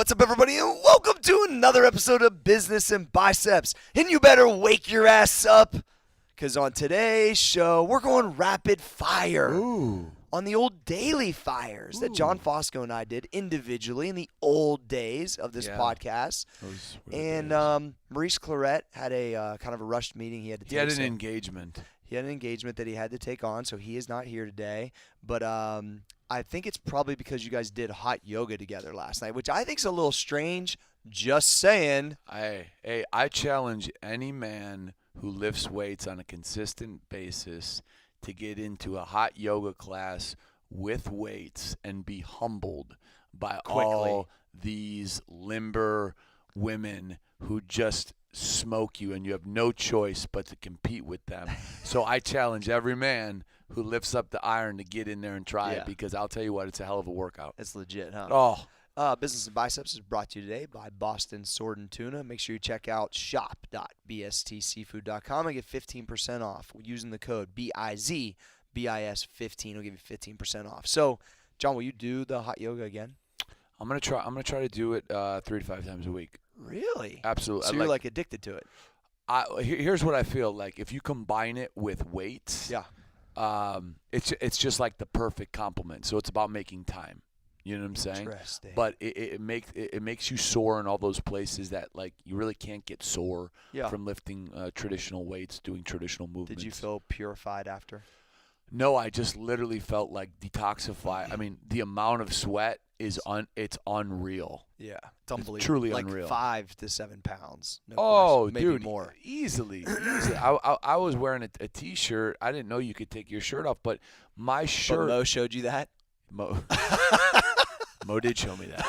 What's up, everybody, and welcome to another episode of Business and Biceps. And you better wake your ass up, because on today's show, we're going rapid fire on the old daily fires that John Fosco and I did individually in the old days of this podcast. And Maurice Claret had a kind of a rushed meeting he had to take. He had an engagement. He had an engagement that he had to take on, so he is not here today. But I think it's probably because you guys did hot yoga together last night, which I think is a little strange. Just saying. I challenge any man who lifts weights on a consistent basis to get into a hot yoga class with weights and be humbled by all these limber women who just smoke you and you have no choice but to compete with them. So I challenge every man who lifts up the iron to get in there and try it, because I'll tell you what, it's a hell of a workout. It's legit, huh? Business and Biceps is brought to you today by Boston Sword and Tuna. Make sure you check out shop.bstseafood.com and get 15% off using the code BIZBIS15. It'll give you 15% off. So, John, will you do the hot yoga again? I'm gonna try to do it 3 to 5 times a week. Really? Absolutely. So you're like addicted to it. Here's what I feel like. If you combine it with weights, it's just like the perfect complement. So it's about making time. You know what I'm saying? Interesting. But it makes you sore in all those places that like you really can't get sore from lifting traditional weights, doing traditional movements. Did you feel purified after? No, I just literally felt like detoxified. I mean, the amount of sweat is it's unreal. Yeah, it's unbelievable. It's truly like unreal. 5 to 7 pounds. No question. maybe Dude, more. Easily. I was wearing a T-shirt. I didn't know you could take your shirt off, but my shirt. But Mo showed you that? Mo did show me that.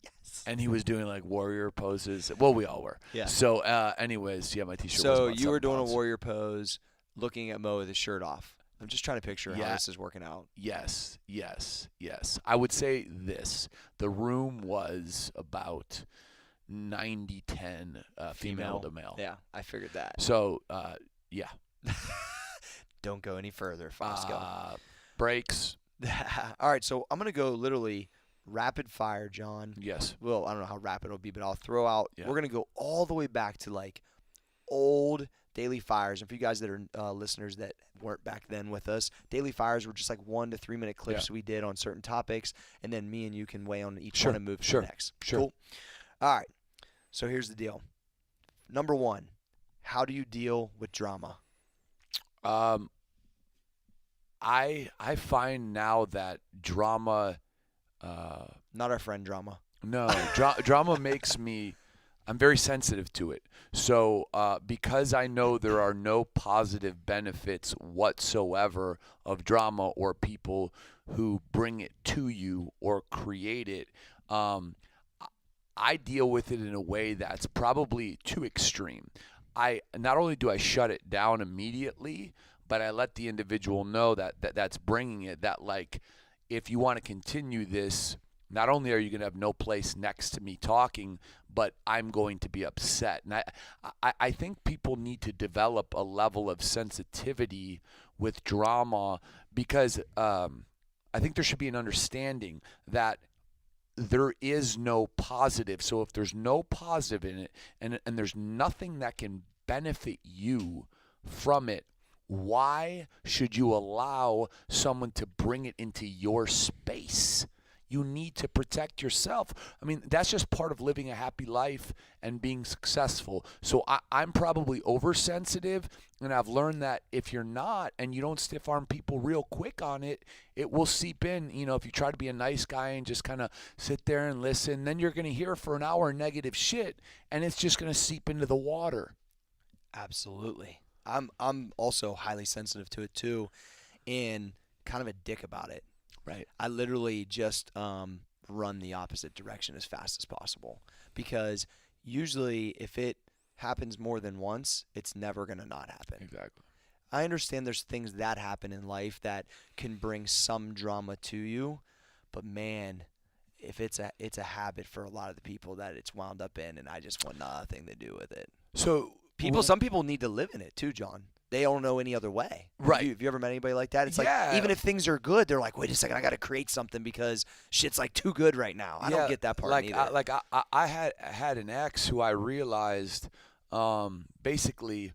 Yes. And he was doing like warrior poses. Well, we all were. Yeah. So, anyways, my T-shirt. So was about you were 7 doing pounds. a warrior pose, looking at Mo with his shirt off. I'm just trying to picture how this is working out. Yes. I would say this. The room was about 90-10 female to male. Yeah, I figured that. So, yeah. Don't go any further, Fosco. Breaks. All right, so I'm going to go literally rapid fire, John. Yes. Well, I don't know how rapid it'll be, but I'll throw out. Yeah. We're going to go all the way back to like old daily fires. And for you guys that are listeners that weren't back then with us, daily fires were just like 1 to 3 minute clips we did on certain topics, and then me and you can weigh on each one and move to the next. Sure. Cool. All right. So here's the deal. Number 1, how do you deal with drama? I find now that drama. Not our friend drama. No, drama makes me. I'm very sensitive to it. So because I know there are no positive benefits whatsoever of drama or people who bring it to you or create it, I deal with it in a way that's probably too extreme. Not only do I shut it down immediately, but I let the individual know that's bringing it, that like if you want to continue this, not only are you going to have no place next to me talking, but I'm going to be upset. And I think people need to develop a level of sensitivity with drama, because I think there should be an understanding that there is no positive. So if there's no positive in it and there's nothing that can benefit you from it, why should you allow someone to bring it into your space? You need to protect yourself. I mean, that's just part of living a happy life and being successful. So I'm probably oversensitive, and I've learned that if you're not and you don't stiff arm people real quick on it, it will seep in. You know, if you try to be a nice guy and just kind of sit there and listen, then you're going to hear for an hour negative shit, and it's just going to seep into the water. Absolutely. I'm also highly sensitive to it too, and kind of a dick about it. Right. I literally just run the opposite direction as fast as possible, because usually if it happens more than once, it's never going to not happen. Exactly. I understand there's things that happen in life that can bring some drama to you, but man, if it's a habit for a lot of the people that it's wound up in, and I just want nothing to do with it. So some people need to live in it too, John. they don't know any other way. Right. Have you ever met anybody like that? It's like, even if things are good, they're like, wait a second, I got to create something because shit's like too good right now. I don't get that part either. I had an ex who I realized basically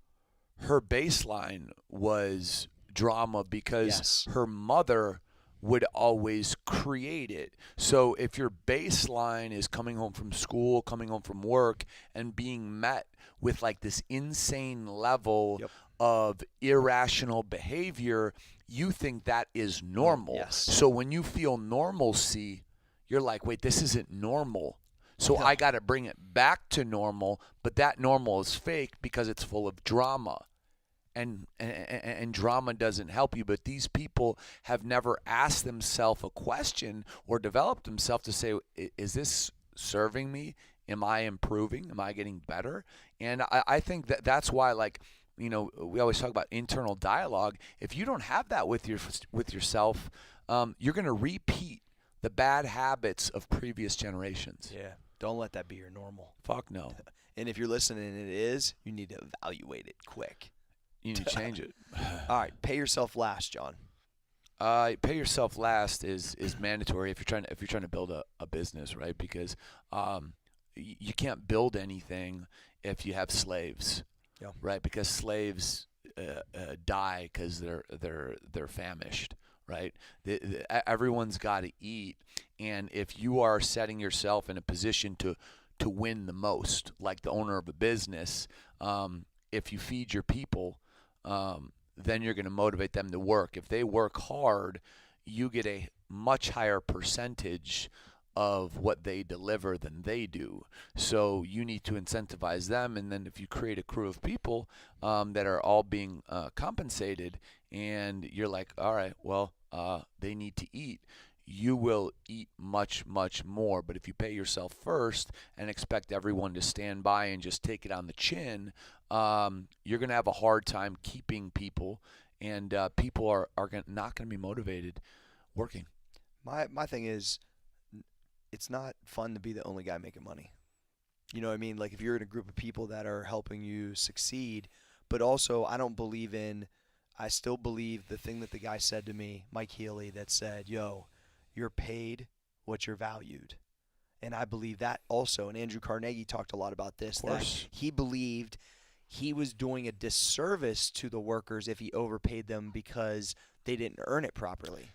her baseline was drama because her mother would always create it. So if your baseline is coming home from school, coming home from work, and being met with like this insane level of irrational behavior, you think that is normal. Yes. So when you feel normalcy, you're like, wait, this isn't normal. So I got to bring it back to normal, but that normal is fake because it's full of drama. And drama doesn't help you. But these people have never asked themselves a question or developed themselves to say, is this serving me? Am I improving? Am I getting better? And I think that's why, like, you know, we always talk about internal dialogue. If you don't have that with yourself, you're going to repeat the bad habits of previous generations. Yeah. Don't let that be your normal. Fuck no. And if you're listening and it is, you need to evaluate it quick. You need to change it. All right, pay yourself last, John. Pay yourself last is mandatory if you're trying to build a business, right? Because you can't build anything if you have slaves, right? Because slaves die because they're famished, right? Everyone's got to eat, and if you are setting yourself in a position to win the most, like the owner of a business, if you feed your people, then you're going to motivate them to work. If they work hard, you get a much higher percentage of what they deliver than they do. So you need to incentivize them. And then if you create a crew of people that are all being compensated, and you're like, all right, well, they need to eat, you will eat much, much more. But if you pay yourself first and expect everyone to stand by and just take it on the chin, you're going to have a hard time keeping people, and people are not going to be motivated working. My thing is, it's not fun to be the only guy making money. You know what I mean? Like, if you're in a group of people that are helping you succeed, but also I still believe the thing that the guy said to me, Mike Healy, that said, yo, you're paid what you're valued. And I believe that also. And Andrew Carnegie talked a lot about this, that he believed he was doing a disservice to the workers if he overpaid them because they didn't earn it properly.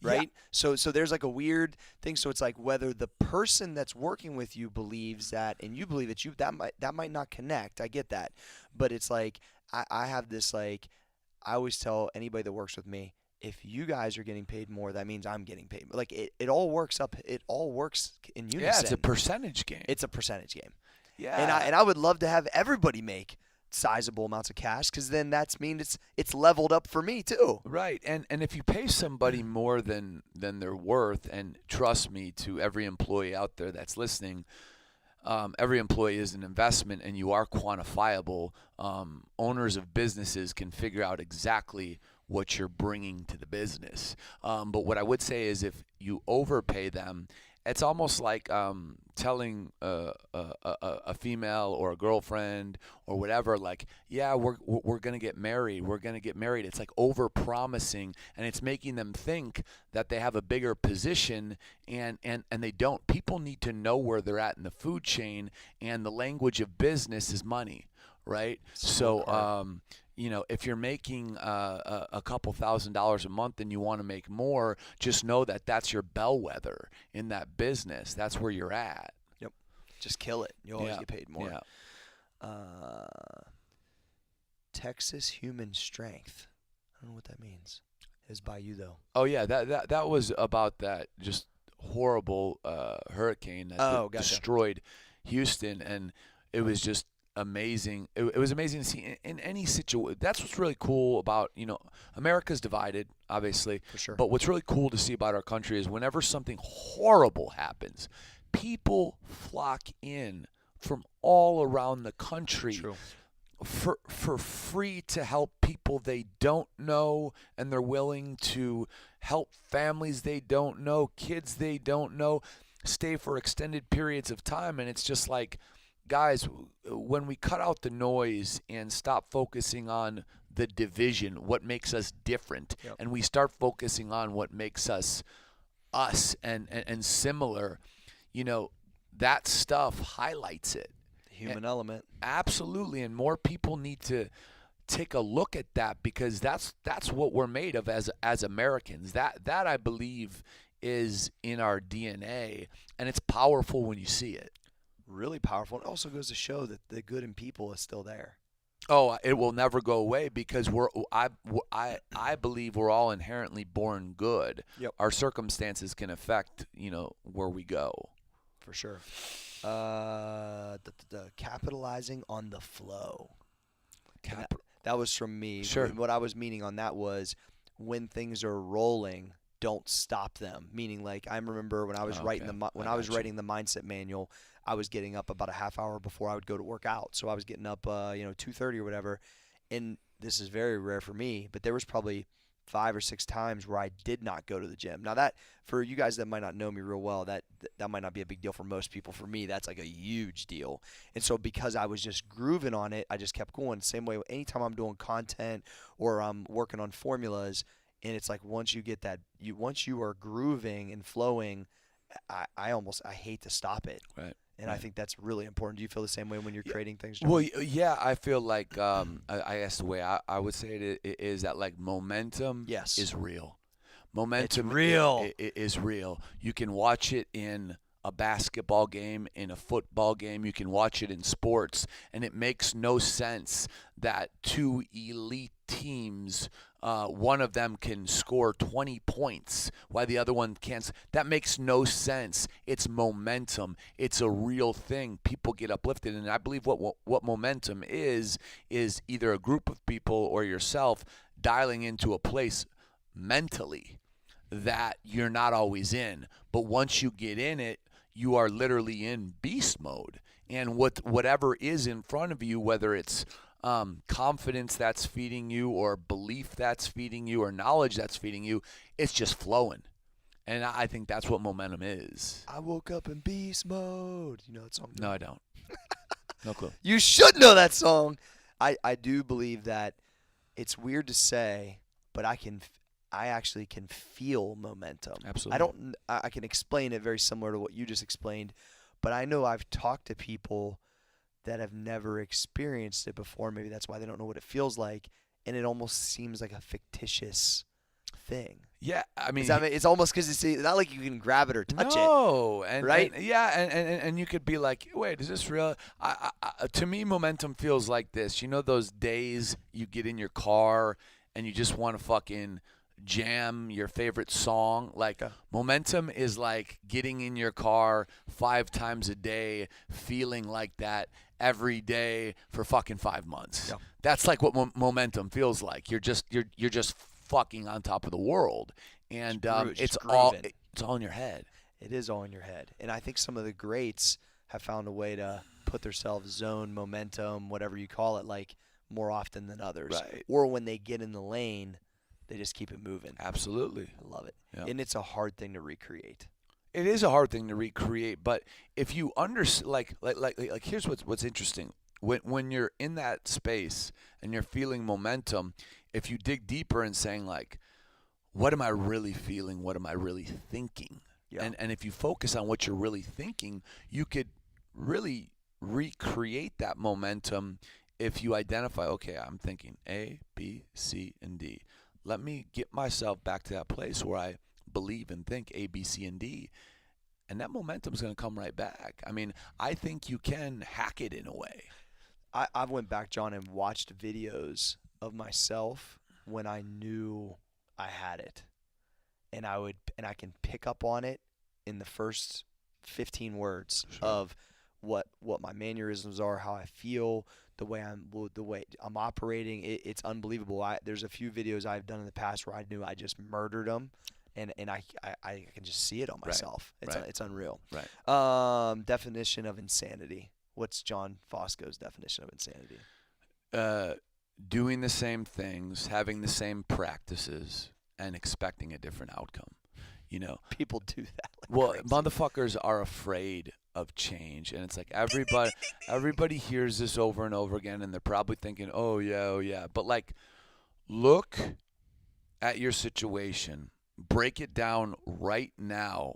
Right? Yeah. So there's like a weird thing. So it's like whether the person that's working with you believes that and you believe it, that might not connect. I get that. But it's like I have this, like, I always tell anybody that works with me, if you guys are getting paid more, that means I'm getting paid. Like, it all works in unison. Yeah, it's a percentage game. It's a percentage game. Yeah. And I would love to have everybody make sizable amounts of cash, because then that's means it's leveled up for me too. Right. And if you pay somebody more than they're worth, and trust me, to every employee out there that's listening, every employee is an investment, and you are quantifiable. Owners of businesses can figure out exactly what you're bringing to the business. But what I would say is, if you overpay them, it's almost like telling a female or a girlfriend or whatever, like, yeah, we're gonna get married. We're gonna get married. It's like over-promising, and it's making them think that they have a bigger position, and they don't. People need to know where they're at in the food chain, and the language of business is money, right? So you know, if you're making a couple $1,000s a month and you want to make more, just know that that's your bellwether in that business. That's where you're at. Yep. Just kill it. You always get paid more. Yeah. Texas Human Strength. I don't know what that means. Is by you, though. Oh, yeah. That was about that just horrible hurricane that destroyed Houston, and it was just amazing. It was amazing to see in any situation. That's what's really cool about, you know, America's divided, obviously. For sure. But what's really cool to see about our country is whenever something horrible happens, people flock in from all around the country. True. For free to help people they don't know, and they're willing to help families they don't know, kids they don't know, stay for extended periods of time. And it's just like, guys, when we cut out the noise and stop focusing on the division, what makes us different, Yep. and we start focusing on what makes us and similar, that stuff highlights it. The human element. Absolutely, and more people need to take a look at that, because that's what we're made of as Americans. That I believe is in our DNA, and it's powerful when you see it. Really powerful. It also goes to show that the good in people is still there. Oh, it will never go away, because I believe we're all inherently born good. Yep. Our circumstances can affect, where we go. For sure. Capitalizing on the flow. That was from me. Sure. What I was meaning on that was, when things are rolling, don't stop them. Meaning, like, I remember when I was writing writing the mindset manual, I was getting up about a half hour before I would go to work out. So I was getting up 2:30 or whatever. And this is very rare for me, but there was probably 5 or 6 times where I did not go to the gym. Now, that, for you guys that might not know me real well, that might not be a big deal for most people. For me, that's like a huge deal. And so because I was just grooving on it, I just kept going. Same way anytime I'm doing content or I'm working on formulas, and it's like, once you are grooving and flowing, I hate to stop it. Right. And I think that's really important. Do you feel the same way when you're creating things, John? Well, yeah, I feel like I guess the way I would say it is that, like, momentum is real. Momentum It's real. Is real. You can watch it in a basketball game, in a football game. You can watch it in sports, and it makes no sense that two elite teams, one of them can score 20 points while the other one can't. That makes no sense. It's momentum. It's a real thing. People get uplifted, and I believe what momentum is either a group of people or yourself dialing into a place mentally that you're not always in. But once you get in it, you are literally in beast mode. And whatever is in front of you, whether it's confidence that's feeding you, or belief that's feeding you, or knowledge that's feeding you, it's just flowing. And I think that's what momentum is. I woke up in beast mode. You know that song? No, I don't. No clue. You should know that song. I do believe that it's weird to say, but I actually can feel momentum. Absolutely. I can explain it very similar to what you just explained, but I know I've talked to people that have never experienced it before. Maybe that's why they don't know what it feels like, and it almost seems like a fictitious thing. Yeah, I mean, it's almost because it's not like you can grab it or touch it. No, right? And you could be like, wait, is this real? To me, momentum feels like this. You know those days you get in your car and you just want to fucking jam your favorite song? Like, momentum is like getting in your car 5 times a day, feeling like that every day for fucking 5 months. Yeah. That's like what momentum feels like. You're just fucking on top of the world, and it's all in your head. It is all in your head, and I think some of the greats have found a way to put themselves zone momentum, whatever you call it, like more often than others. Right. Or when they get in the lane, they just keep it moving. Absolutely. I love it. Yeah. And it's a hard thing to recreate. It is a hard thing to recreate, but if you like here's what's interesting. When you're in that space and you're feeling momentum, if you dig deeper and saying, like, what am I really feeling? What am I really thinking? Yeah. And if you focus on what you're really thinking, you could really recreate that momentum if you identify, okay, I'm thinking A, B, C, and D. Let me get myself back to that place where I believe and think A, B, C, and D. And that momentum is going to come right back. I mean, I think you can hack it in a way. I went back, John, and watched videos of myself when I knew I had it, and I can pick up on it in the first 15 words of what my mannerisms are, how I feel, the way I'm operating. It's unbelievable. There's a few videos I've done in the past where I knew I just murdered them, and I can just see it on myself. Right. It's unreal. Right. Definition of insanity. What's John Fosco's definition of insanity? Doing the same things, having the same practices, and expecting a different outcome. You know, people do that. Like motherfuckers are afraid of change, and it's like everybody hears this over and over again, and they're probably thinking, oh yeah, but like, look at your situation, break it down right now,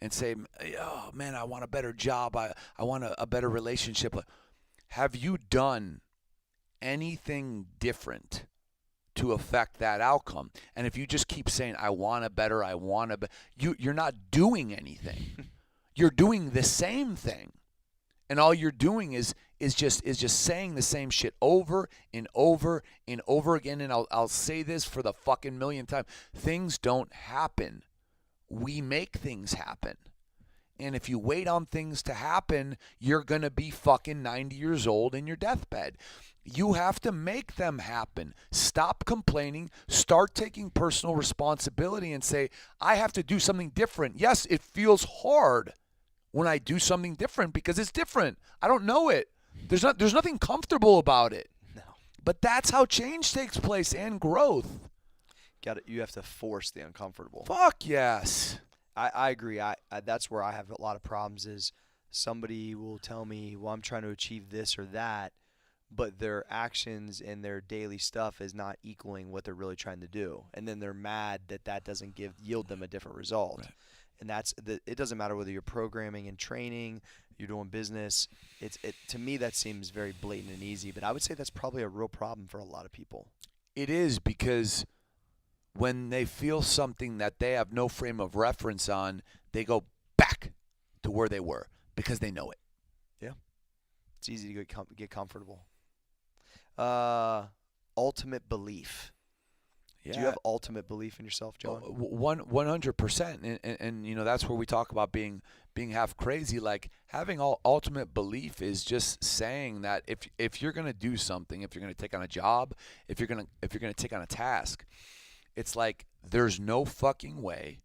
and say, oh, man, I want a better job. I want a better relationship. Have you done anything different to affect that outcome? And if you just keep saying, I want a better, you're not doing anything. You're doing the same thing. And all you're doing is just saying the same shit over and over and over again. And I'll say this for the fucking millionth time. Things don't happen. We make things happen. And if you wait on things to happen, you're going to be fucking 90 years old in your deathbed. You have to make them happen. Stop complaining. Start taking personal responsibility and say, I have to do something different. Yes, it feels hard when I do something different because it's different. I don't know it. There's nothing comfortable about it. No. But that's how change takes place and growth. You have to force the uncomfortable. Fuck yes. I agree. I that's where I have a lot of problems is somebody will tell me, well, I'm trying to achieve this or that, but their actions and their daily stuff is not equaling what they're really trying to do. And then they're mad that doesn't yield them a different result. Right. And it doesn't matter whether you're programming and training, you're doing business. To me, that seems very blatant and easy, but I would say that's probably a real problem for a lot of people. It is, because when they feel something that they have no frame of reference on, they go back to where they were because they know it. Yeah. It's easy to get comfortable. Ultimate belief. Yeah. Do you have ultimate belief in yourself, John? 100%. And you know, that's where we talk about being half crazy. Like, having ultimate belief is just saying that if you're going to do something, if you're going to take on a job, if you're going to take on a task, it's like there's no fucking way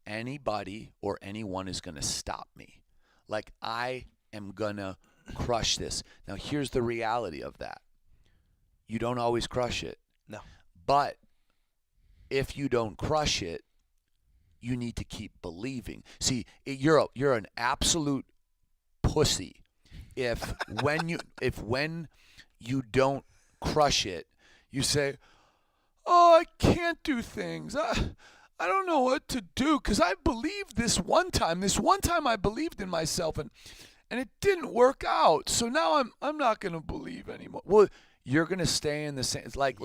anybody or anyone is going to stop me. Like, I am going to crush this. Now, here's the reality of that. You don't always crush it. No. But if you don't crush it, you need to keep believing. See, you're an absolute pussy if when you don't crush it, you say, "Oh, I can't do things. I don't know what to do because I believed this one time. This one time I believed in myself and it didn't work out. So now I'm not going to believe anymore." Well, you're going to stay in the same, like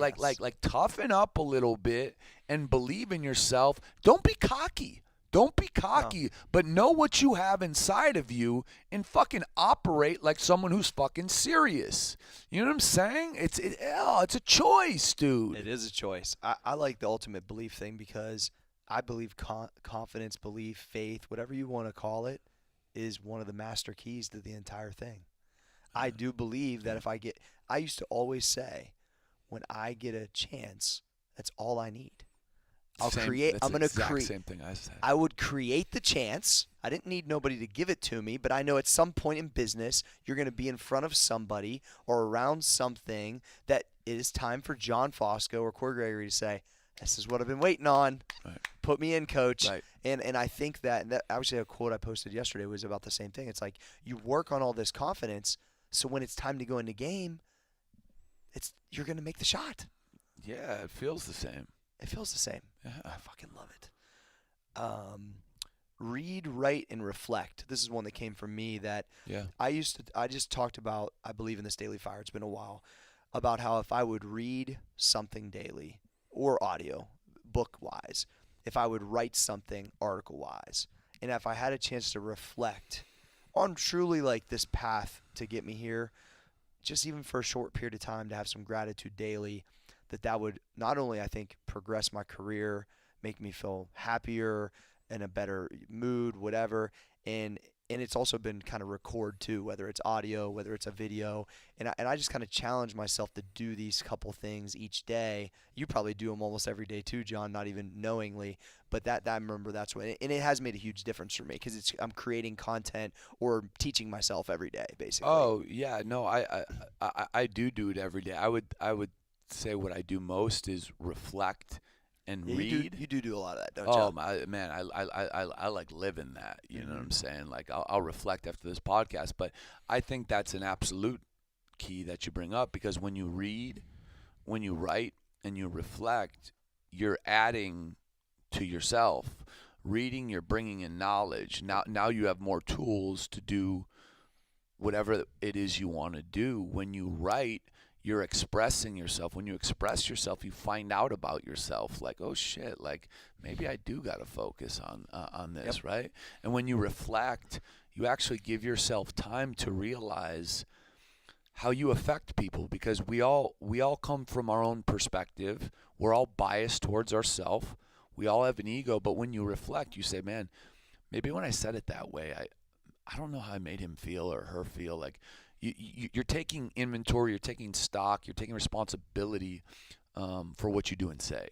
toughen up a little bit and believe in yourself. Don't be cocky. Don't be cocky, but know what you have inside of you and fucking operate like someone who's fucking serious. You know what I'm saying? It's a choice, dude. It is a choice. I like the ultimate belief thing because I believe confidence, belief, faith, whatever you want to call it, is one of the master keys to the entire thing. I do believe that I used to always say, when I get a chance, that's all I need. I'm going to create. Same thing I said. I would create the chance. I didn't need nobody to give it to me, but I know at some point in business, you're going to be in front of somebody or around something that it is time for John Fosco or Cory Gregory to say, "This is what I've been waiting on. Right. Put me in, coach." Right. And I think that actually a quote I posted yesterday was about the same thing. It's like you work on all this confidence, so when it's time to go into game, you're going to make the shot. Yeah, it feels the same. It feels the same. Yeah. I fucking love it. Read, write, and reflect. This is one that came from me that I just talked about, I believe in this daily fire, it's been a while, about how if I would read something daily or audio, book-wise, if I would write something article-wise, and if I had a chance to reflect on truly like this path to get me here, just even for a short period of time to have some gratitude daily, that would not only, I think, progress my career, make me feel happier, in a better mood, whatever, and it's also been kind of record too, whether it's audio, whether it's a video, and I just kind of challenge myself to do these couple things each day. You probably do them almost every day too, John, not even knowingly, but that I remember that's what, and it has made a huge difference for me because I'm creating content or teaching myself every day, basically. Oh yeah, no, I do it every day. I would say what I do most is reflect and read. You do a lot of that, don't you? Oh man, I like living that. You know what I'm saying? Like I'll reflect after this podcast, but I think that's an absolute key that you bring up because when you read, when you write, and you reflect, you're adding to yourself. Reading, you're bringing in knowledge. Now you have more tools to do whatever it is you want to do. When you write, you're expressing yourself. When you express yourself, you find out about yourself. Like, oh shit, like maybe I do got to focus on this, Yep. right? And when you reflect, you actually give yourself time to realize how you affect people, because we all come from our own perspective. We're all biased towards ourselves. We all have an ego, but when you reflect, you say, man, maybe when I said it that way, I don't know how I made him feel or her feel. Like you're taking inventory, you're taking stock, you're taking responsibility for what you do and say.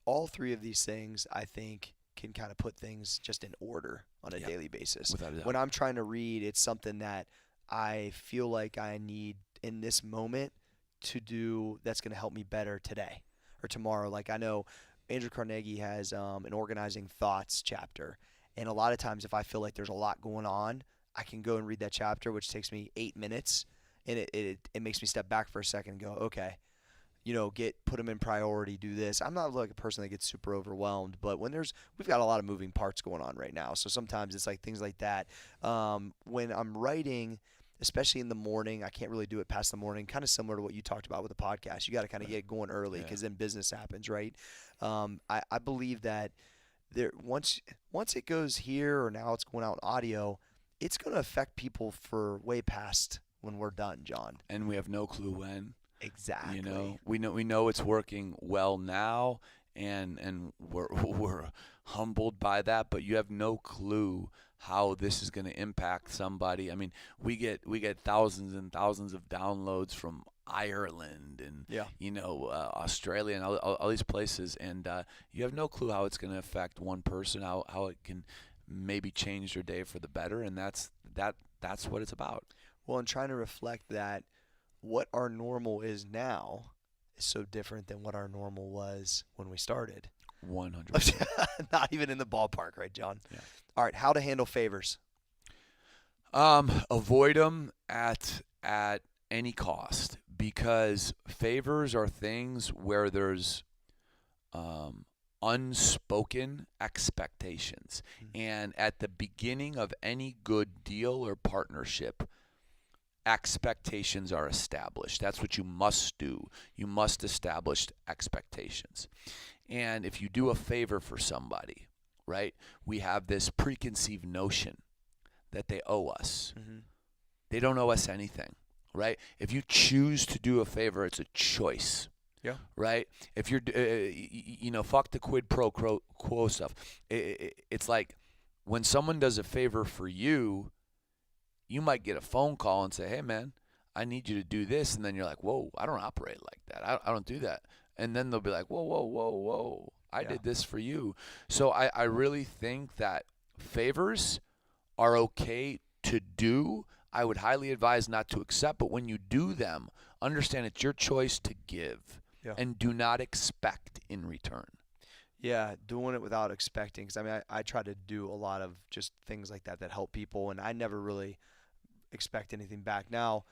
All three of these things, I think, can kind of put things just in order on a daily basis. Without a doubt. When I'm trying to read, it's something that I feel like I need in this moment to do that's going to help me better today or tomorrow. Like I know Andrew Carnegie has an organizing thoughts chapter. And a lot of times if I feel like there's a lot going on, I can go and read that chapter, which takes me 8 minutes. And it makes me step back for a second and go, okay, put them in priority, do this. I'm not like a person that gets super overwhelmed, but we've got a lot of moving parts going on right now. So sometimes it's like things like that. When I'm writing, especially in the morning, I can't really do it past the morning, kind of similar to what you talked about with the podcast. You got to kind of get going early because then business happens, right? I believe that once it goes here or now it's going out in audio, it's going to affect people for way past when we're done, John. And we have no clue when. Exactly. We know it's working well now, and we're humbled by that, but you have no clue how this is going to impact somebody. I mean, we get thousands and thousands of downloads from Ireland and Australia and all these places, and you have no clue how it's going to affect one person, how it can maybe change their day for the better, and that's what it's about. Well, and trying to reflect that what our normal is now is so different than what our normal was when we started. 100%. Not even in the ballpark, right, John? Yeah. All right, how to handle favors? Avoid them at any cost, because favors are things where there's unspoken expectations. And at the beginning of any good deal or partnership, expectations are established. That's what you must do. You must establish expectations. And if you do a favor for somebody, right, we have this preconceived notion that they owe us. Mm-hmm. They don't owe us anything, right? If you choose to do a favor, it's a choice. Yeah. Right? If you're, fuck the quid pro quo stuff. It's like when someone does a favor for you, you might get a phone call and say, hey, man, I need you to do this. And then you're like, whoa, I don't operate like that. I don't do that. And then they'll be like, whoa. I did this for you. So I really think that favors are okay to do. I would highly advise not to accept. But when you do them, understand it's your choice to give. Yeah. And do not expect in return. Yeah, doing it without expecting. Because, I try to do a lot of just things like that help people. And I never really expect anything back. Now,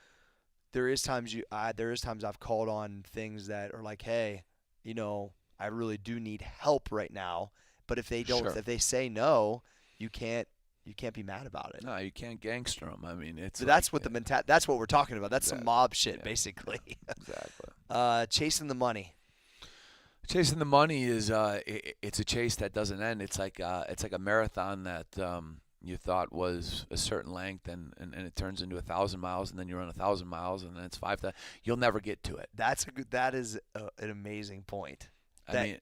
there is times I've called on things that are like, hey, I really do need help right now. But if they don't, if they say no, you can't be mad about it. No, you can't gangster them. I mean, it's. So that's what that's what we're talking about. That's some mob shit, basically. Yeah, exactly. Chasing the money. Chasing the money is it's a chase that doesn't end. It's like a marathon that you thought was a certain length, and it turns into 1,000 miles, and then you run 1,000 miles, and then it's 5,000. You'll never get to it. That is an amazing point.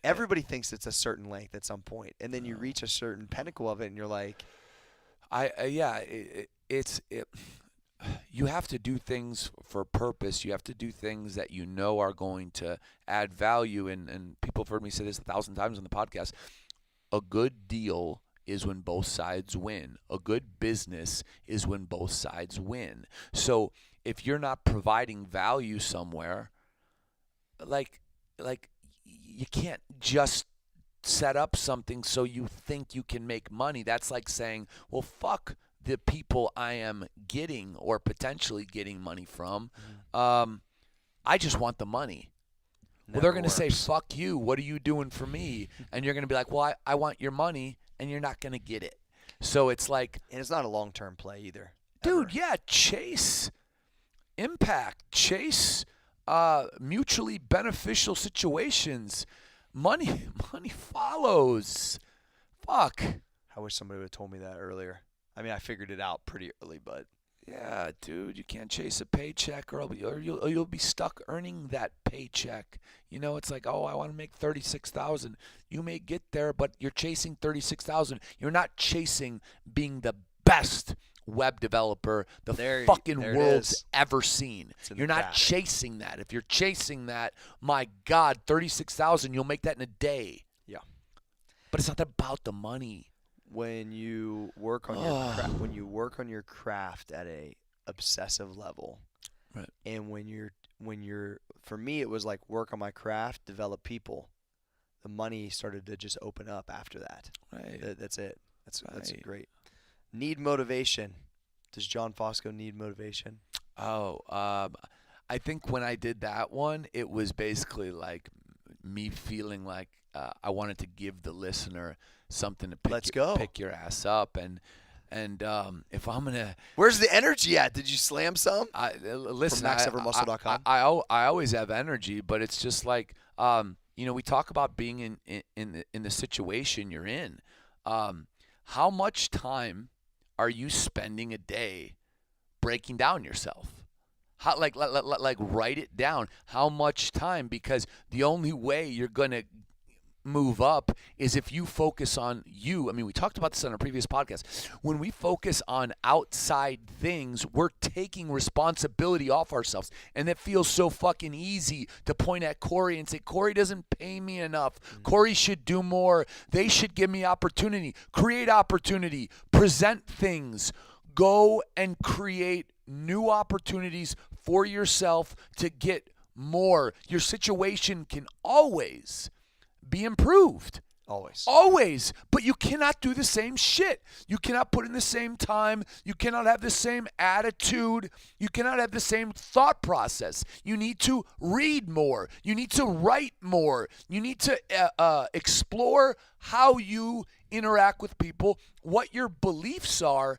Everybody thinks it's a certain length at some point, and then you reach a certain pinnacle of it, and you're like, you have to do things for purpose. You have to do things that you know are going to add value, and people have heard me say this 1,000 times on the podcast. A good deal is when both sides win. A good business is when both sides win. So if you're not providing value somewhere, like you can't just set up something so you think you can make money. That's like saying, well, fuck the people I am getting or potentially getting money from. I just want the money. Well, they're going to say, fuck you. What are you doing for me? And you're going to be like, well, I want your money, and you're not going to get it. So it's like. And it's not a long-term play either. Dude, yeah, chase impact, chase mutually beneficial situations. Money follows. Fuck. I wish somebody would have told me that earlier. I mean, I figured it out pretty early, but. Yeah, dude, you can't chase a paycheck or you'll be stuck earning that paycheck. You know, it's like, oh, I want to make $36,000. You may get there, but you're chasing $36,000. You're not chasing being the best web developer the fucking world's ever seen. You're not chasing that. If you're chasing that, my God, $36,000, you'll make that in a day. Yeah. But it's not about the money. When you work on your craft at a obsessive level, right? And when you're for me it was like work on my craft, develop people. The money started to just open up after that. Right. That's it. That's great. Need motivation. Does John Fosco need motivation? Oh, I think when I did that one, it was basically like me feeling like I wanted to give the listener something to pick your ass up, and if I'm gonna, where's the energy at? Did you slam some? Listen, from MaxEverMuscle.com. I always have energy, but it's just like we talk about being in the situation you're in. How much time are you spending a day breaking down yourself? How like write it down. How much time? Because the only way you're gonna move up is if you focus on you. I mean, we talked about this on a previous podcast. When we focus on outside things, we're taking responsibility off ourselves. And it feels so fucking easy to point at Cory and say, Cory doesn't pay me enough. Cory should do more. They should give me opportunity. Create opportunity. Present things. Go and create new opportunities for yourself to get more. Your situation can always be improved. Always. But you cannot do the same shit. You cannot put in the same time. You cannot have the same attitude. You cannot have the same thought process. You need to read more. You need to write more. You need to explore how you interact with people, what your beliefs are,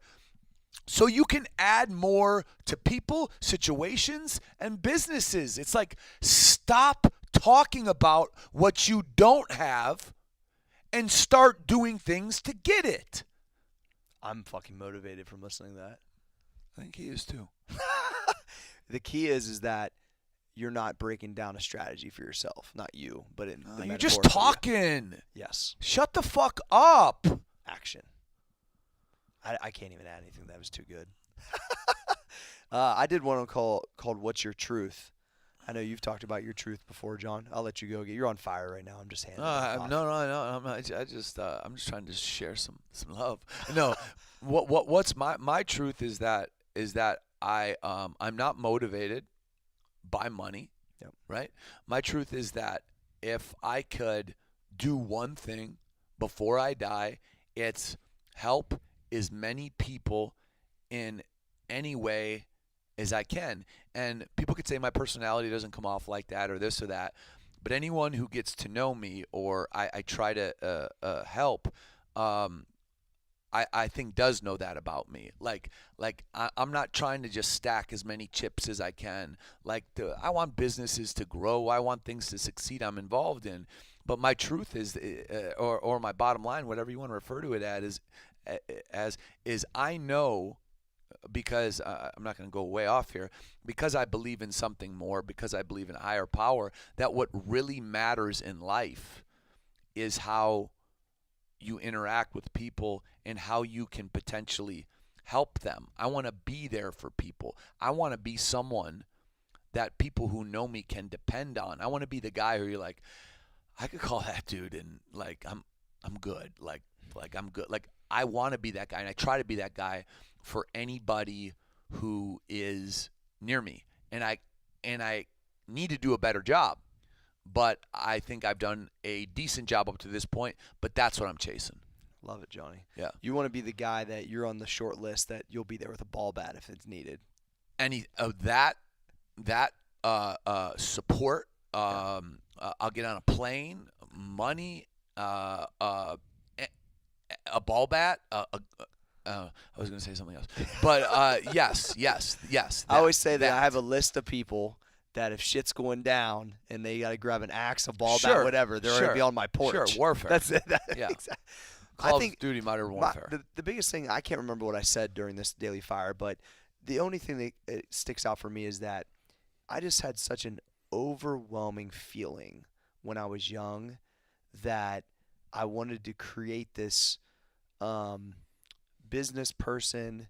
so you can add more to people, situations, and businesses. It's like, stop talking about what you don't have and start doing things to get it. I'm fucking motivated from listening to that. I think he is too. The key is that you're not breaking down a strategy for yourself. Not you, but you're just talking. Yes. Shut the fuck up. Action. I can't even add anything. That was too good. I did one called What's Your Truth? I know you've talked about your truth before, John. I'll let you go. You're on fire right now. I'm just handing it off. No. I'm just trying to share some love. No, what's my truth is that I'm not motivated by money. Yep. Right. My truth is that if I could do one thing before I die, it's help as many people in any way as I can. And people could say my personality doesn't come off like that or this or that, but anyone who gets to know me or I try to help, I think does know that about me. Like I'm not trying to just stack as many chips as I can. I want businesses to grow. I want things to succeed. I'm involved in. But my truth is, or my bottom line, whatever you want to refer to it as I know, because I'm not going to go way off here, because I believe in something more, because I believe in a higher power, that what really matters in life is how you interact with people and how you can potentially help them. I want to be there for people. I want to be someone that people who know me can depend on. I want to be the guy who you're like, I could call that dude and like I'm good. Like I'm good. Like I want to be that guy, and I try to be that guy for anybody who is near me. And I need to do a better job. But I think I've done a decent job up to this point, but that's what I'm chasing. Love it, Johnny. Yeah. You want to be the guy that you're on the short list that you'll be there with a ball bat if it's needed. And that support. I'll get on a plane, money, a ball bat. I was going to say something else, but yes. I always say that that. I have a list of people that if shit's going down and they got to grab an axe, a ball bat, Sure, whatever, they're going to be on my porch. Sure, warfare. That's it. Yeah. Exactly. Call I think of Duty Modern Warfare. the biggest thing, I can't remember what I said during this Daily Fire, but the only thing that sticks out for me is that I just had such an overwhelming feeling when I was young that I wanted to create this business person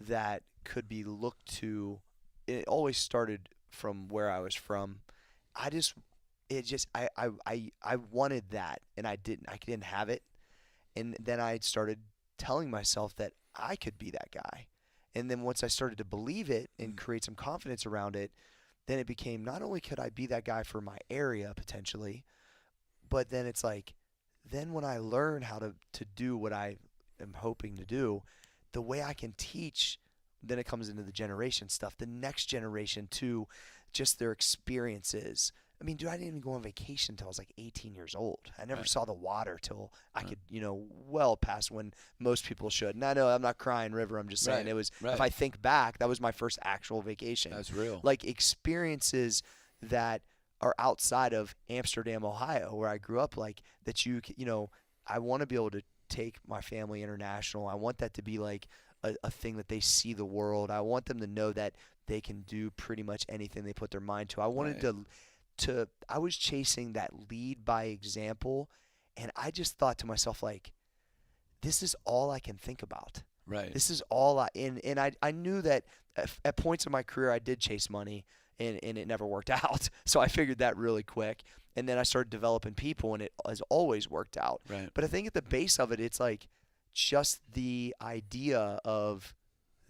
that could be looked to. It always started from where I was from. I wanted that, and I didn't have it. And then I started telling myself that I could be that guy. And then once I started to believe it and create some confidence around it, then it became not only could I be that guy for my area potentially, but then it's like, then when I learn how to do what I am hoping to do, the way I can teach, then it comes into the generation stuff, the next generation too, just their experiences. I mean, dude, I didn't even go on vacation until I was like 18 years old. I never saw the water till I could, well past when most people should. And I know I'm not crying river. I'm just saying it was, if I think back, that was my first actual vacation. That's real. Like experiences that are outside of Amsterdam, Ohio, where I grew up, like that I want to be able to take my family international. I want that to be like a thing that they see the world. I want them to know that they can do pretty much anything they put their mind to. I wanted I was chasing that lead by example, and I just thought to myself, like, this is all I can think about. Right. This is all I knew that at points in my career I did chase money, and it never worked out. So I figured that really quick. And then I started developing people, and it has always worked out. Right. But I think at the base of it, it's like just the idea of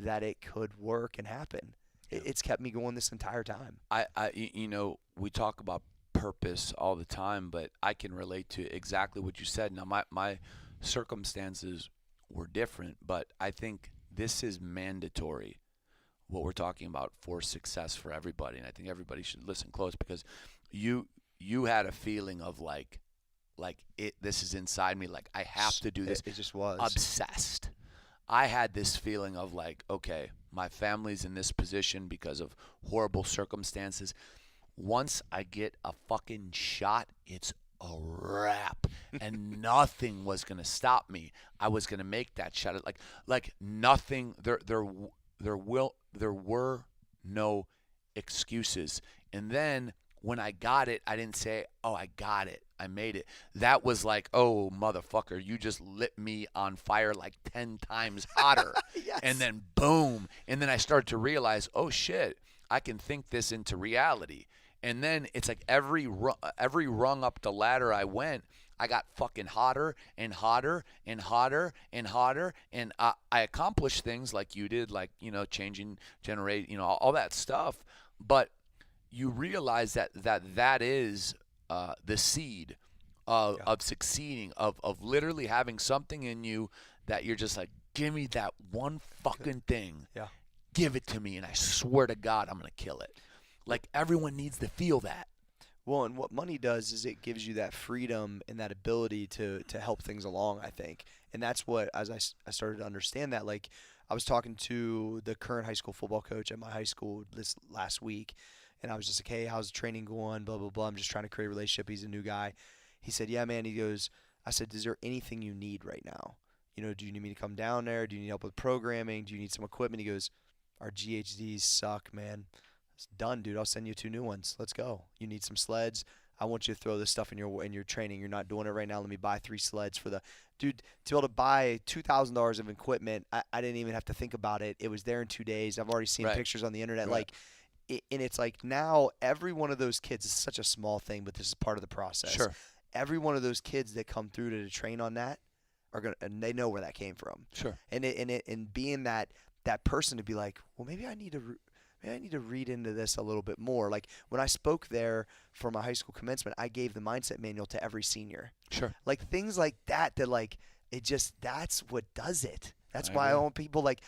that it could work and happen. It's kept me going this entire time. We talk about purpose all the time, but I can relate to exactly what you said. Now, my circumstances were different, but I think this is mandatory, what we're talking about, for success for everybody. And I think everybody should listen close, because you had a feeling of like this is inside me, like I have to do this. It just was. Obsessed. I had this feeling of like, okay, my family's in this position because of horrible circumstances. Once I get a fucking shot, it's a wrap, and nothing was gonna stop me. I was gonna make that shot. Like nothing. There were no excuses. And then when I got it, I didn't say, "Oh, I got it. I made it." That was like, "Oh, motherfucker, you just lit me on fire like 10 times hotter." Yes. And then boom. And then I started to realize, "Oh shit, I can think this into reality." And then it's like every rung up the ladder I went, I got fucking hotter and hotter and hotter and hotter. And I accomplished things like you did, like, changing, generate, all that stuff. But you realize that is the seed of succeeding, of literally having something in you that you're just like, give me that one fucking thing. Yeah. Give it to me, and I swear to God, I'm going to kill it. Like, everyone needs to feel that. Well, and what money does is it gives you that freedom and that ability to help things along, I think. And that's what, as I started to understand that, like, I was talking to the current high school football coach at my high school this last week, and I was just like, hey, how's the training going, blah, blah, blah. I'm just trying to create a relationship. He's a new guy. He said, yeah, man. He goes, I said, is there anything you need right now? Do you need me to come down there? Do you need help with programming? Do you need some equipment? He goes, our GHDs suck, man. It's done, dude. I'll send you 2 new ones. Let's go. You need some sleds. I want you to throw this stuff in your training. You're not doing it right now. Let me buy 3 sleds for the dude. To be able to buy $2,000 of equipment, I didn't even have to think about it. It was there in 2 days. I've already seen pictures on the internet. Right. And it's like now every one of those kids is such a small thing, but this is part of the process. Sure. Every one of those kids that come through to train on that and they know where that came from. Sure. And being that person to be like, well, maybe I need to read into this a little bit more. Like when I spoke there for my high school commencement, I gave the mindset manual to every senior. Sure. Like things like that like that's what does it. That's I why agree. I want people like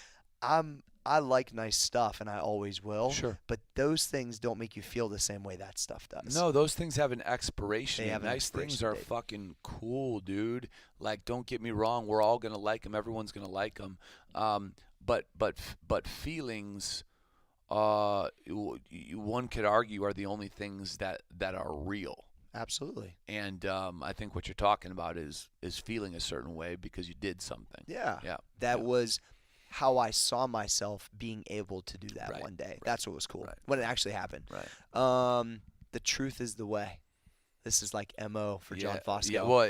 I like nice stuff, and I always will. Sure. But those things don't make you feel the same way that stuff does. No, those things have an expiration They date. have an Nice things expiration are date. fucking cool, dude. Like, don't get me wrong. We're all gonna like them. Everyone's gonna like them. But feelings, one could argue, are the only things that are real. Absolutely. And I think what you're talking about is feeling a certain way because you did something. Yeah. Yeah. That yeah. was how I saw myself being able to do that Right, one day. right, That's what was cool right, when it actually happened. Right. The truth is the way. This is like MO for John Fosco. Yeah, well,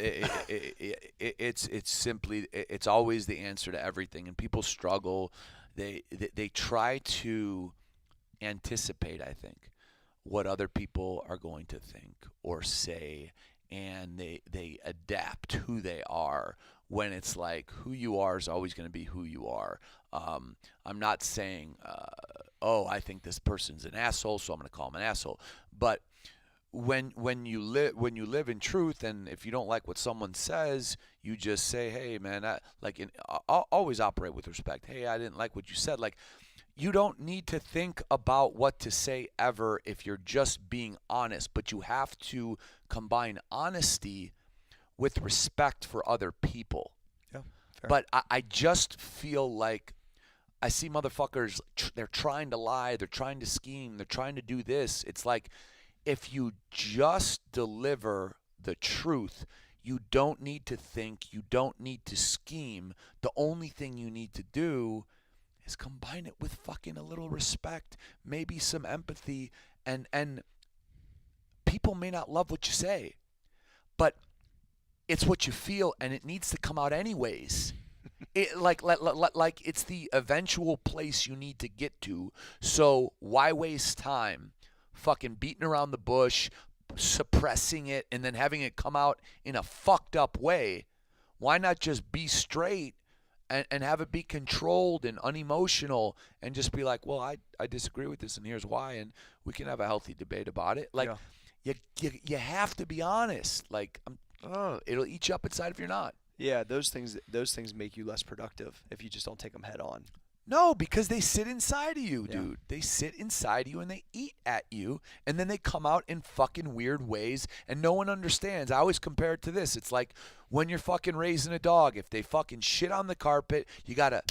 it's simply it's always the answer to everything, and people struggle. They try to anticipate, I think, what other people are going to think or say, and they adapt who they are when it's like who you are is always going to be who you are. I'm not saying, oh, I think this person's an asshole, so I'm going to call him an asshole, but when you live in truth, and if you don't like what someone says, you just say, hey man, I'll always operate with respect. Hey, I didn't like what you said. Like, you don't need to think about what to say ever if you're just being honest, but you have to combine honesty with respect for other people. Yeah, fair. But I just feel like I see motherfuckers, they're trying to lie, they're trying to scheme, they're trying to do this. It's like, if you just deliver the truth, you don't need to think, you don't need to scheme. The only thing you need to do is combine it with fucking a little respect, maybe some empathy, and people may not love what you say, but it's what you feel, and it needs to come out anyways. Like it's the eventual place you need to get to. So why waste time fucking beating around the bush, suppressing it, and then having it come out in a fucked up way? Why not just be straight and have it be controlled and unemotional, and just be like, well, I disagree with this, and here's why, and we can have a healthy debate about it. Like, you have to be honest. Like, it'll eat you up inside if you're not. Yeah, those things make you less productive if you just don't take them head on. No, because they sit inside of you, Yeah. dude. They sit inside you and they eat at you, and then they come out in fucking weird ways, and no one understands. I always compare it to this. It's like when you're fucking raising a dog. If they fucking shit on the carpet, you gotta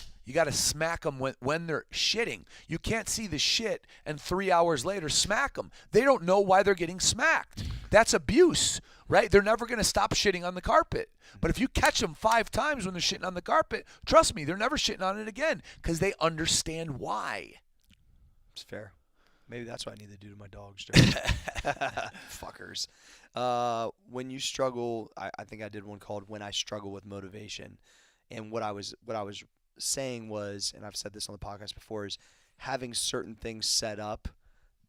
smack them when they're shitting. You can't see the shit and 3 hours later smack them. They don't know why they're getting smacked. That's abuse, right? They're never going to stop shitting on the carpet. But if you catch them 5 times when they're shitting on the carpet, trust me, they're never shitting on it again because they understand why. It's fair. Maybe that's what I need to do to my dogs, Joe. Fuckers. When you struggle, I think I did one called "When I Struggle with Motivation," and what I was saying was, and I've said this on the podcast before, is having certain things set up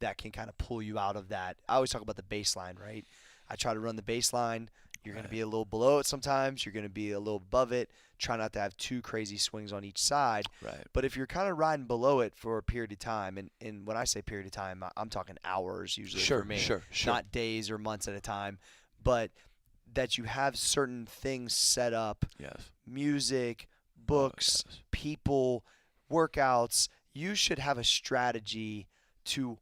that can kind of pull you out of that. I always talk about the baseline, right? I try to run the baseline. You're going to be a little below it sometimes. You're going to be a little above it. Try not to have too crazy swings on each side. Right. But if you're kind of riding below it for a period of time, and when I say period of time, I'm talking hours usually for me. Sure. Not days or months at a time. But that you have certain things set up. Yes. Music, books, people, workouts. You should have a strategy to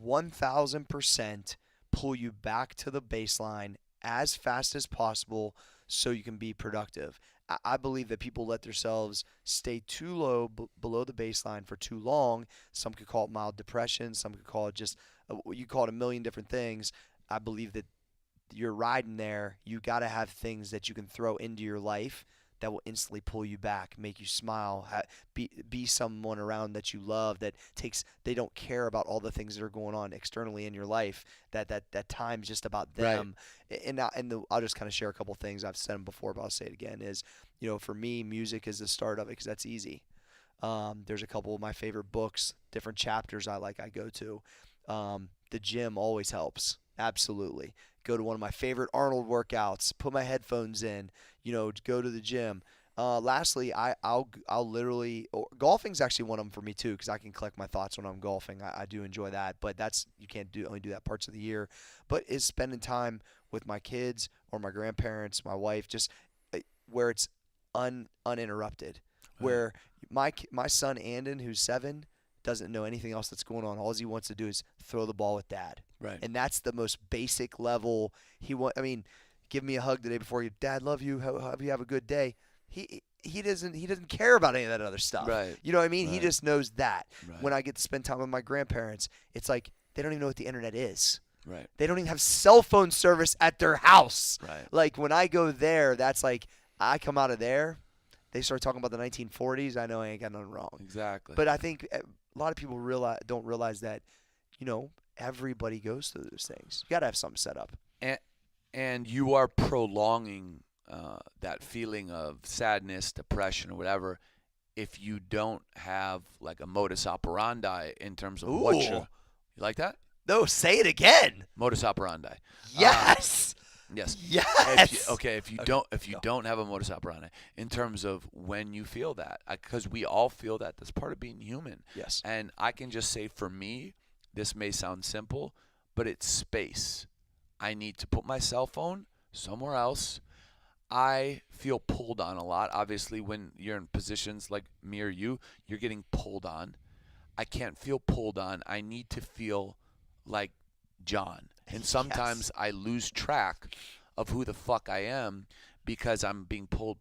1,000% pull you back to the baseline as fast as possible so you can be productive. I believe that people let themselves stay too low below the baseline for too long. Some could call it mild depression. Some could call it just, you call it a million different things. I believe that you're riding there. You got to have things that you can throw into your life that will instantly pull you back, make you smile, be someone around that you love, they don't care about all the things that are going on externally in your life, that time's just about them. Right. And I'll just kind of share a couple things. I've said them before, but I'll say it again, is, for me, music is the start of it because that's easy. There's a couple of my favorite books, different chapters I go to. The gym always helps. Absolutely. Go to one of my favorite Arnold workouts, put my headphones in, go to the gym. Lastly, I'll literally, golfing's actually one of them for me too, because I can collect my thoughts when I'm golfing. I do enjoy that, but you can't only do that parts of the year. But is spending time with my kids or my grandparents, my wife, just where it's uninterrupted. where my son Andon, who's 7, doesn't know anything else that's going on. All he wants to do is throw the ball with dad. Right. And that's the most basic level. Give me a hug the day before you. Dad, love you. Hope you have a good day. He doesn't care about any of that other stuff. Right. You know what I mean? Right. He just knows that. Right. When I get to spend time with my grandparents, it's like they don't even know what the internet is. Right. They don't even have cell phone service at their house. Right. Like when I go there, that's like I come out of there, they start talking about the 1940s. I know I ain't got nothing wrong. Exactly. But I think a lot of people don't realize that, everybody goes through those things. You got to have something set up. And you are prolonging that feeling of sadness, depression, or whatever, if you don't have like a modus operandi in terms of what you like that? No, say it again. Modus operandi. Yes. Yes. Yes. If you don't have a modus operandi in terms of when you feel that, because we all feel that. That's part of being human. Yes. And I can just say, for me, this may sound simple, but it's space. I need to put my cell phone somewhere else. I feel pulled on a lot. Obviously, when you're in positions like me or you're getting pulled on. I can't feel pulled on. I need to feel like John. And sometimes Yes. I lose track of who the fuck I am because I'm being pulled.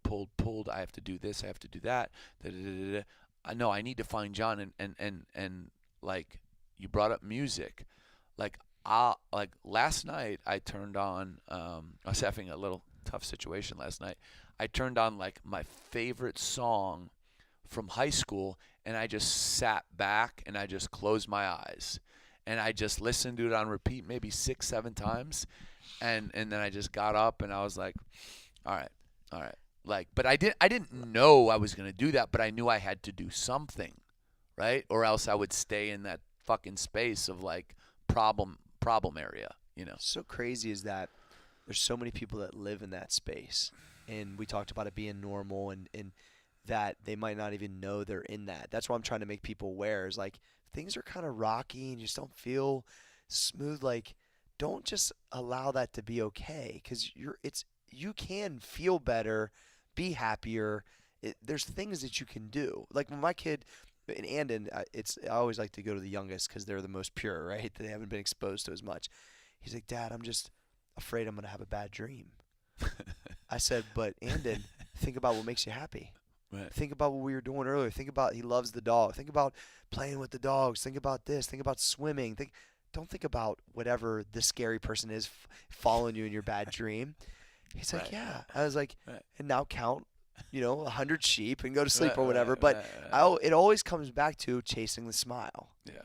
I have to do this. I have to do that. I know I need to find John. And like you brought up music. Like last night I turned on, I was having a little tough situation last night. I turned on like my favorite song from high school and I just sat back and I just closed my eyes. And I just listened to it on repeat maybe 6-7 times, and then I just got up and I was like, all right. Like, but I didn't know I was gonna do that, but I knew I had to do something, right? Or else I would stay in that fucking space of like problem area, So crazy is that there's so many people that live in that space, and we talked about it being normal and that they might not even know they're in that. That's what I'm trying to make people aware is like, things are kind of rocky and you just don't feel smooth. Like, don't just allow that to be okay, because you can feel better, be happier. There's things that you can do. Like when my kid and Andon, I always like to go to the youngest because they're the most pure, right? They haven't been exposed to as much. He's like, Dad, I'm just afraid I'm gonna have a bad dream. I said, but Andon, think about what makes you happy. Right. Think about what we were doing earlier. Think about he loves the dog. Think about playing with the dogs. Think about this. Think about swimming. Don't think about whatever the scary person is following you in your bad dream. He's like, yeah. I was like, and now count, 100 sheep and go to sleep or whatever. But it always comes back to chasing the smile. Yeah.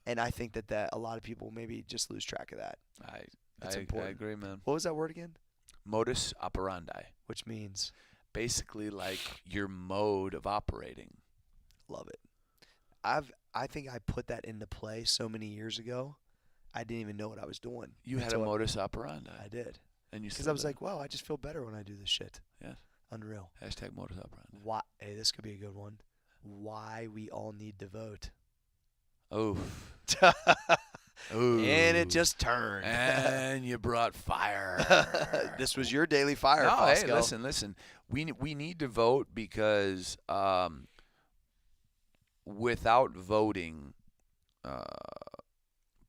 And I think that a lot of people maybe just lose track of that. It's important. I agree, man. What was that word again? Modus operandi. Which means? Basically like your mode of operating. Love it. I think I put that into play so many years ago. I didn't even know what I was doing. You had a modus operandi. I did. And you because I was like, wow, I just feel better when I do this shit. Yes. Unreal. Hashtag modus operandi. Why? Hey, this could be a good one. Why we all need to vote. Oof. Ooh. And it just turned. And you brought fire. This was your daily fire. No, Fosco. Hey, listen. We need to vote because without voting,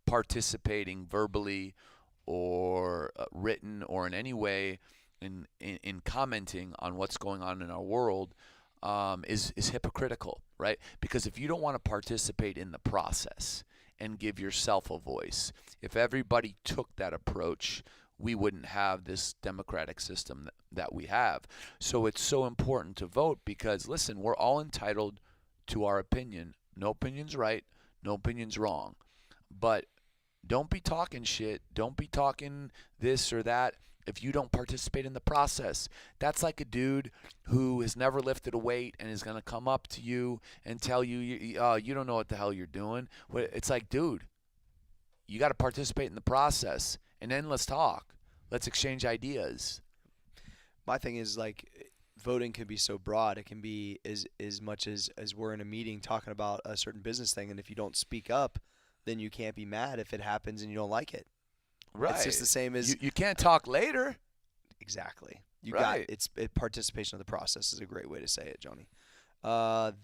participating verbally or written or in any way in commenting on what's going on in our world is hypocritical, right? Because if you don't want to participate in the process and give yourself a voice, if everybody took that approach, we wouldn't have this democratic system that we have. So it's so important to vote because, listen, we're all entitled to our opinion. No opinion's right, no opinion's wrong. But don't be talking shit. Don't be talking this or that if you don't participate in the process. That's like a dude who has never lifted a weight and is going to come up to you and tell you, you don't know what the hell you're doing. It's like, dude, you got to participate in the process, and then let's talk. Let's exchange ideas. My thing is, like, voting can be so broad. It can be as much as we're in a meeting talking about a certain business thing, and if you don't speak up, then you can't be mad if it happens and you don't like it. Right. It's just the same as you can't talk later. Exactly. Right. Participation of the process is a great way to say it, Johnny. The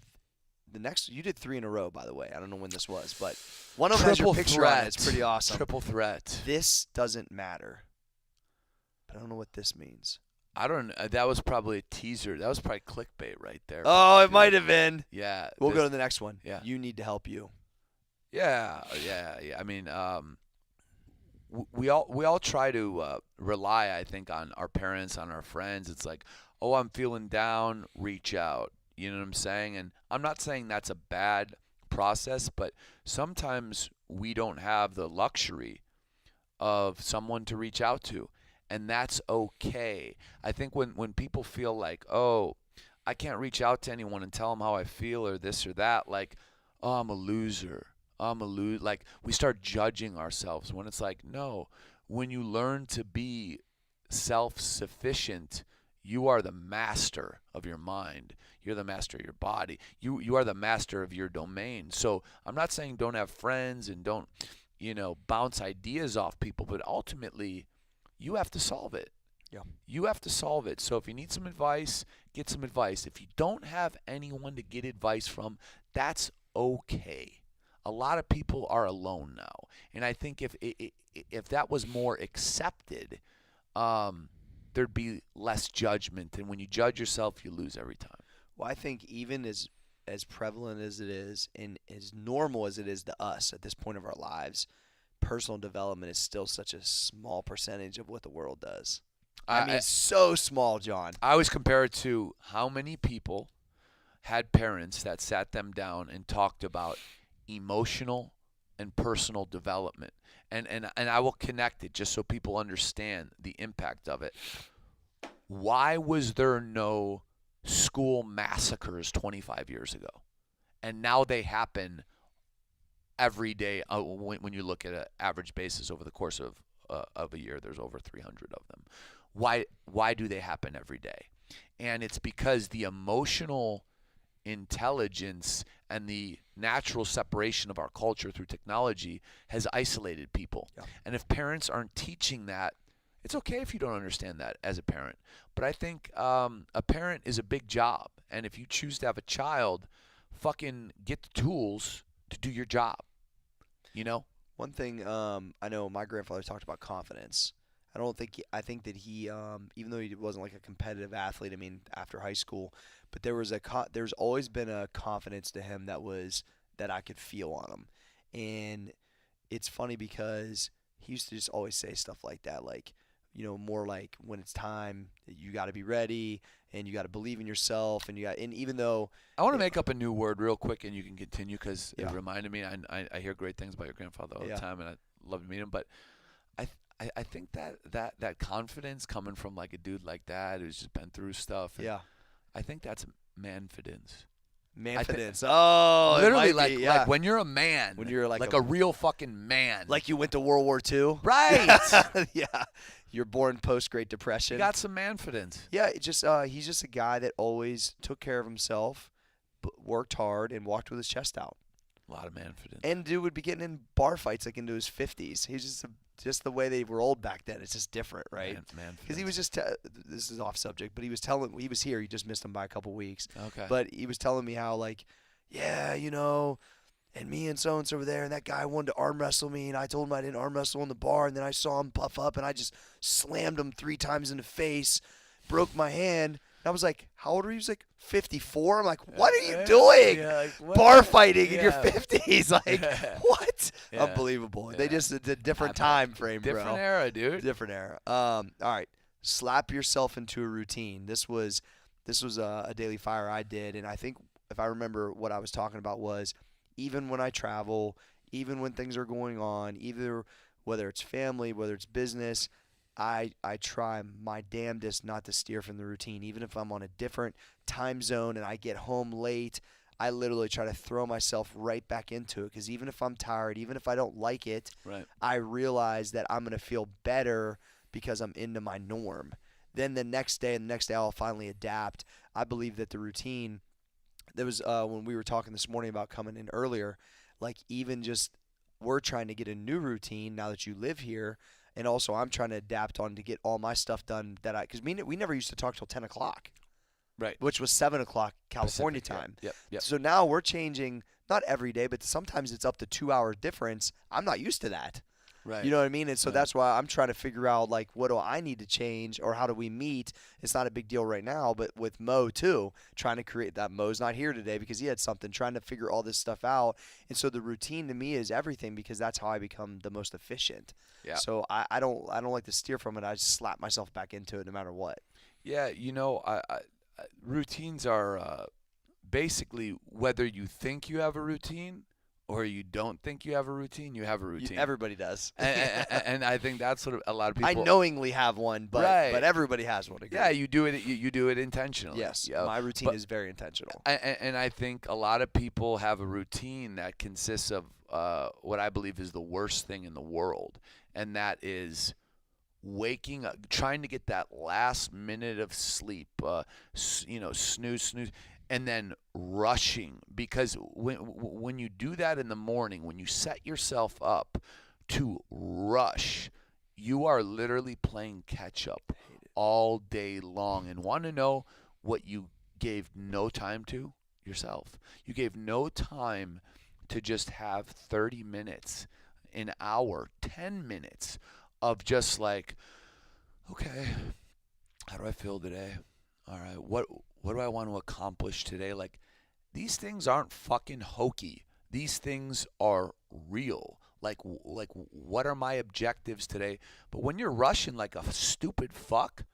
next, you did 3 in a row, by the way. I don't know when this was, but one of them has your picture on it. It's pretty awesome. Triple threat. This doesn't matter. But I don't know what this means. I don't know. That was probably a teaser. That was probably clickbait right there. Oh, it might have been. Yeah. We'll go to the next one. Yeah. You need to help you. Yeah. I mean, we all try to rely, I think, on our parents, on our friends. It's like, oh, I'm feeling down, reach out. You know what I'm saying? And I'm not saying that's a bad process, but sometimes we don't have the luxury of someone to reach out to, and that's okay. I think when people feel like, oh, I can't reach out to anyone and tell them how I feel or this or that, like, oh, I'm a loser. Like, we start judging ourselves when it's like, no, when you learn to be self-sufficient, you are the master of your mind. You're the master of your body. You are the master of your domain. So I'm not saying don't have friends and don't, bounce ideas off people, but ultimately you have to solve it. Yeah. You have to solve it. So if you need some advice, get some advice. If you don't have anyone to get advice from, that's okay. A lot of people are alone now. And I think if that was more accepted, there'd be less judgment. And when you judge yourself, you lose every time. Well, I think even as prevalent as it is and as normal as it is to us at this point of our lives, personal development is still such a small percentage of what the world does. I mean, it's so small, John. I always compare it to how many people had parents that sat them down and talked about emotional and personal development. And I will connect it just so people understand the impact of it. Why was there no school massacres 25 years ago? And now they happen every day. When you look at an average basis over the course of a year, there's over 300 of them. Why do they happen every day? And it's because the emotional intelligence and the natural separation of our culture through technology has isolated people. Yeah. And if parents aren't teaching that, it's okay if you don't understand that as a parent. But I think a parent is a big job. And if you choose to have a child, fucking get the tools to do your job. One thing I know my grandfather talked about confidence. I think that he, even though he wasn't like a competitive athlete, I mean, after high school, but there's always been a confidence to him that I could feel on him. And it's funny because he used to just always say stuff like that, like, more like when it's time, you got to be ready and you got to believe in yourself and even though I want to make up a new word real quick and you can continue because Yeah. it reminded me. I hear great things about your grandfather all Yeah. the time and I love to meet him, but I think that confidence coming from like a dude like that who's just been through stuff. yeah, I think that's manfidence. manfidence. Oh, Literally, it might be, yeah. like when you're a man, When you're like a real fucking man, like you went to World War II. right? Yeah, you're born post Great Depression. You got some manfidence. Yeah, he's just a guy that always took care of himself, worked hard, and walked with his chest out. A lot of manfidence. And dude would be getting in bar fights like into his 50s. He's just the way they were old back then. It's just different, right? Because he was just this is off subject, but he was here. He just missed him by a couple weeks. Okay. But he was telling me how like, yeah, and me and so-and-so over there, and that guy wanted to arm wrestle me, and I told him I didn't arm wrestle in the bar, and then I saw him puff up, and I just slammed him 3 times in the face, broke my hand. And I was like, how old are you? He was like, 54. I'm like, what are you doing? Yeah, like, what? Bar fighting in your Yeah. 50s. Like, what? Yeah. Unbelievable. Yeah. They just did a different time frame, Different bro. era, dude. Different era. All right. Slap yourself into a routine. This was a daily fire I did, and I think if I remember what I was talking about was even when I travel, even when things are going on, either whether it's family, whether it's business, I try my damnedest not to steer from the routine. Even if I'm on a different time zone and I get home late, I literally try to throw myself right back into it because even if I'm tired, even if I don't like it, Right. I realize that I'm going to feel better because I'm into my norm. Then the next day I'll finally adapt. I believe that the routine, there was when we were talking this morning about coming in earlier, like even just we're trying to get a new routine now that you live here. And also, I'm trying to adapt on to get all my stuff done because we never used to talk till 10 o'clock. Right. which was 7 o'clock California Pacific, time. Yep. So now we're changing, not every day, but sometimes it's up to 2 hour difference. I'm not used to that. Right. You know what I mean? And so Right. that's why I'm trying to figure out, like, what do I need to change or how do we meet? It's not a big deal right now, but with Mo, too, trying to create that. Mo's not here today because he had something, trying to figure all this stuff out. And so the routine to me is everything because that's how I become the most efficient. Yeah. So I don't like to steer from it. I just slap myself back into it no matter what. Yeah, routines are basically whether you think you have a routine or you don't think you have a routine, you have a routine. Everybody does. and I think that's what a lot of people. I knowingly have one, but everybody has one. Yeah, you do it. You do it intentionally. Yes, my routine is very intentional. And I think a lot of people have a routine that consists of what I believe is the worst thing in the world, and that is waking up, trying to get that last minute of sleep. Snooze. And then rushing, because when you do that in the morning, when you set yourself up to rush, you are literally playing catch up all day long. And want to know what you gave no time to? Yourself. You gave no time to just have 30 minutes, an hour, 10 minutes of just like, okay, how do I feel today? All right, what do I want to accomplish today? Like, these things aren't fucking hokey. These things are real. Like what are my objectives today? But when you're rushing like a stupid fuck,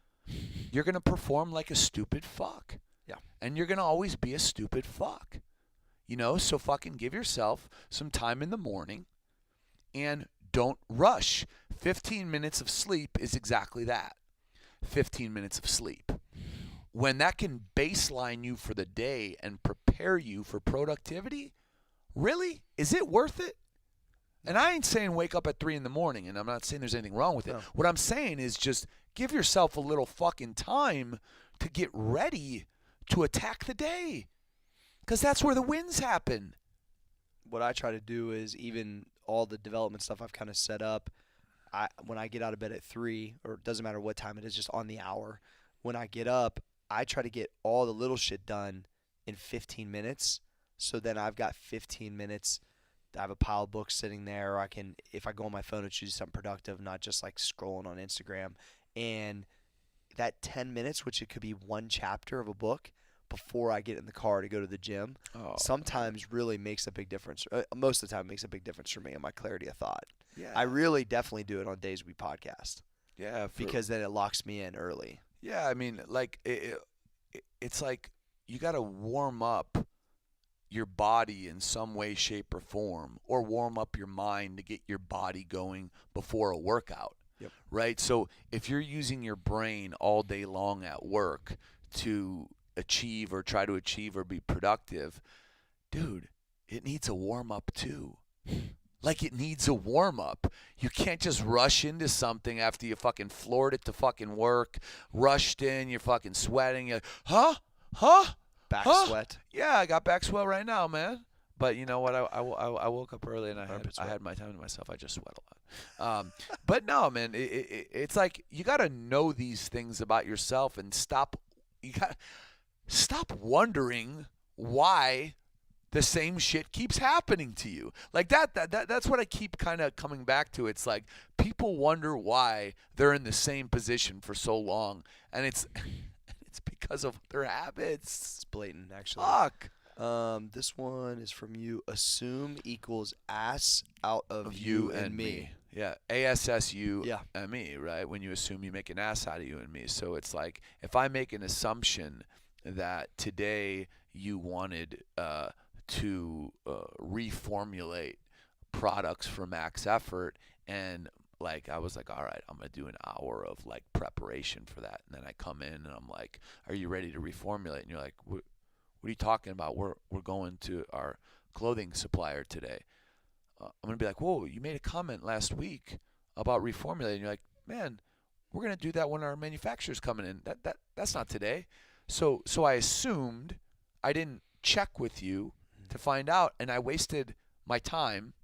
you're going to perform like a stupid fuck. Yeah. And you're going to always be a stupid fuck. So fucking give yourself some time in the morning and don't rush. 15 minutes of sleep is exactly that. 15 minutes of sleep. When that can baseline you for the day and prepare you for productivity, really? Is it worth it? And I ain't saying wake up at 3 in the morning, and I'm not saying there's anything wrong with it. No. What I'm saying is just give yourself a little fucking time to get ready to attack the day, because that's where the wins happen. What I try to do is, even all the development stuff I've kind of set up, when I get out of bed at 3, or it doesn't matter what time it is, just on the hour, when I get up, I try to get all the little shit done in 15 minutes. So then I've got 15 minutes. I have a pile of books sitting there. Or I can, if I go on my phone and choose something productive, not just like scrolling on Instagram. And that 10 minutes, which it could be one chapter of a book before I get in the car to go to the gym, sometimes really makes a big difference. Most of the time it makes a big difference for me in my clarity of thought. Yeah. I really definitely do it on days we podcast. Yeah. Because then it locks me in early. Yeah, I mean, like it's like you got to warm up your body in some way, shape, or form, or warm up your mind to get your body going before a workout. Yep. Right? So if you're using your brain all day long at work to achieve or try to achieve or be productive, dude, it needs a warm up too. Like, it needs a warm-up. You can't just rush into something after you fucking floored it to fucking work, rushed in, you're fucking sweating. You're like, Back sweat. Yeah, I got back sweat right now, man. But you know what? I woke up early and I had my time to myself. I just sweat a lot. But no, man, it's like you got to know these things about yourself and stop wondering why the same shit keeps happening to you. Like that's what I keep kind of coming back to. It's like people wonder why they're in the same position for so long, and it's because of their habits. It's blatant, actually. Fuck. This one is from you. Assume equals ass out of you and me. Yeah, ASSU Yeah. and me, right? When you assume, you make an ass out of you and me. So it's like, if I make an assumption that today you wanted to reformulate products for max effort, and like I was like, all right, I'm gonna do an hour of like preparation for that, and then I come in and I'm like, are you ready to reformulate? And you're like, what are you talking about? We're going to our clothing supplier today. I'm gonna be like, whoa, you made a comment last week about reformulating. You're like, man, we're gonna do that when our manufacturer's coming in. That's not today. So I assumed, I didn't check with you to find out, and I wasted my time,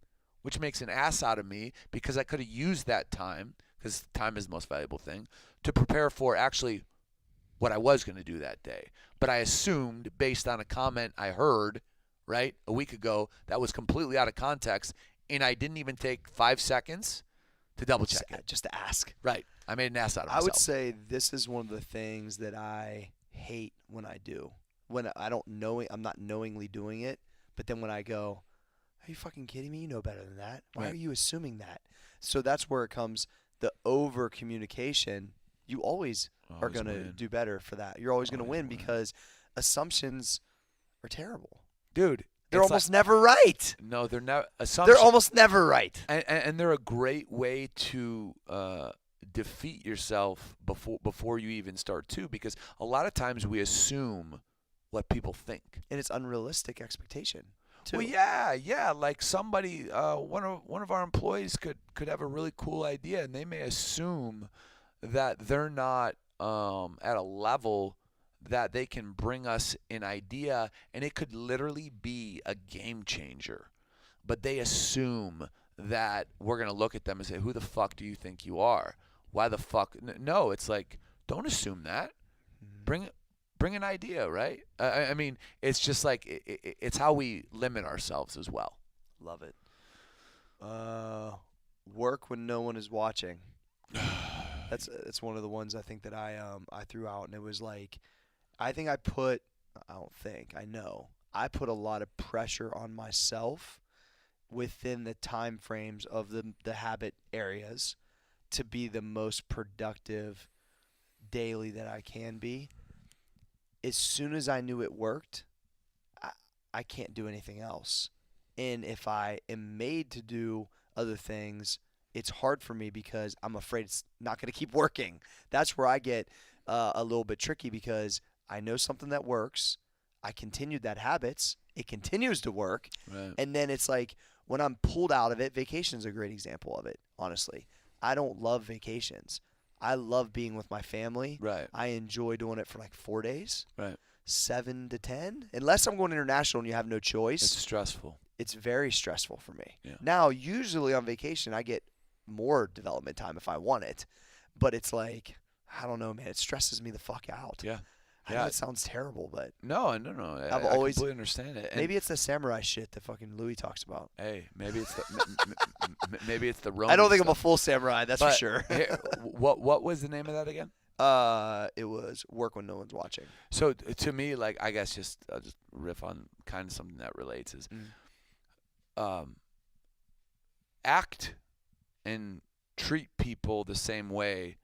which makes an ass out of me, because I could have used that time, because time is the most valuable thing, to prepare for actually what I was going to do that day. But I assumed based on a comment I heard, right, a week ago that was completely out of context, and I didn't even take 5 seconds to double check it. Just to ask. Right. I made an ass out of myself. I would say this is one of the things that I hate when I do. When I'm not knowingly doing it, but then when I go, are you fucking kidding me? You know better than that. Why Right. are you assuming that? So that's where it comes, the over communication. You always are going to win. do better for that. You're always going to Always win win. because assumptions are terrible. Dude, They're it's almost never right. no, they're not. They're almost never right. And they're a great way to defeat yourself before you even start too, because a lot of times we assume what people think. And it's unrealistic expectation, too. Well, yeah. Like somebody, one of our employees could have a really cool idea, and they may assume that they're not at a level that they can bring us an idea, and it could literally be a game changer. But they assume that we're gonna look at them and say, "Who the fuck do you think you are? Why the fuck?" No, it's like, don't assume that. Bring an idea, right? I mean, it's just like it's how we limit ourselves as well. Love it. Work when no one is watching. That's one of the ones I think that I threw out, and it was like, I know I put a lot of pressure on myself within the time frames of the habit areas to be the most productive daily that I can be. As soon as I knew it worked, I can't do anything else. And if I am made to do other things, it's hard for me because I'm afraid it's not going to keep working. That's where I get a little bit tricky, because I know something that works. I continued that habits. It continues to work. Right. And then it's like when I'm pulled out of it, vacation's a great example of it, honestly. I don't love vacations. I love being with my family. Right. I enjoy doing it for like 4 days. Right. 7 to 10. Unless I'm going international and you have no choice. It's stressful. It's very stressful for me. Yeah. Now, usually on vacation, I get more development time if I want it. But it's like, I don't know, man. It stresses me the fuck out. Yeah. I know it sounds terrible, but No. I always completely understand it. And maybe it's the samurai shit that fucking Louis talks about. hey, maybe it's the maybe it's the Roman I don't think I'm a stuff. full samurai, that's But for sure. here, what was the name of that again? It was work when no one's watching. So to me, like, I guess I'll just riff on kind of something that relates is, act and treat people the same way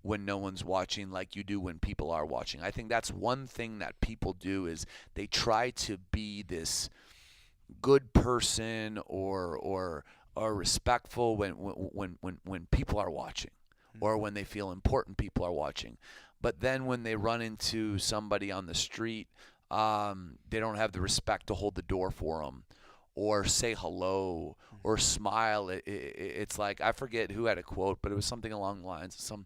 when no one's watching like you do when people are watching. I think that's one thing that people do is they try to be this good person or respectful when people are watching, or when they feel important people are watching. But then when they run into somebody on the street, they don't have the respect to hold the door for them or say hello or smile. It's like, I forget who had a quote, but it was something along the lines of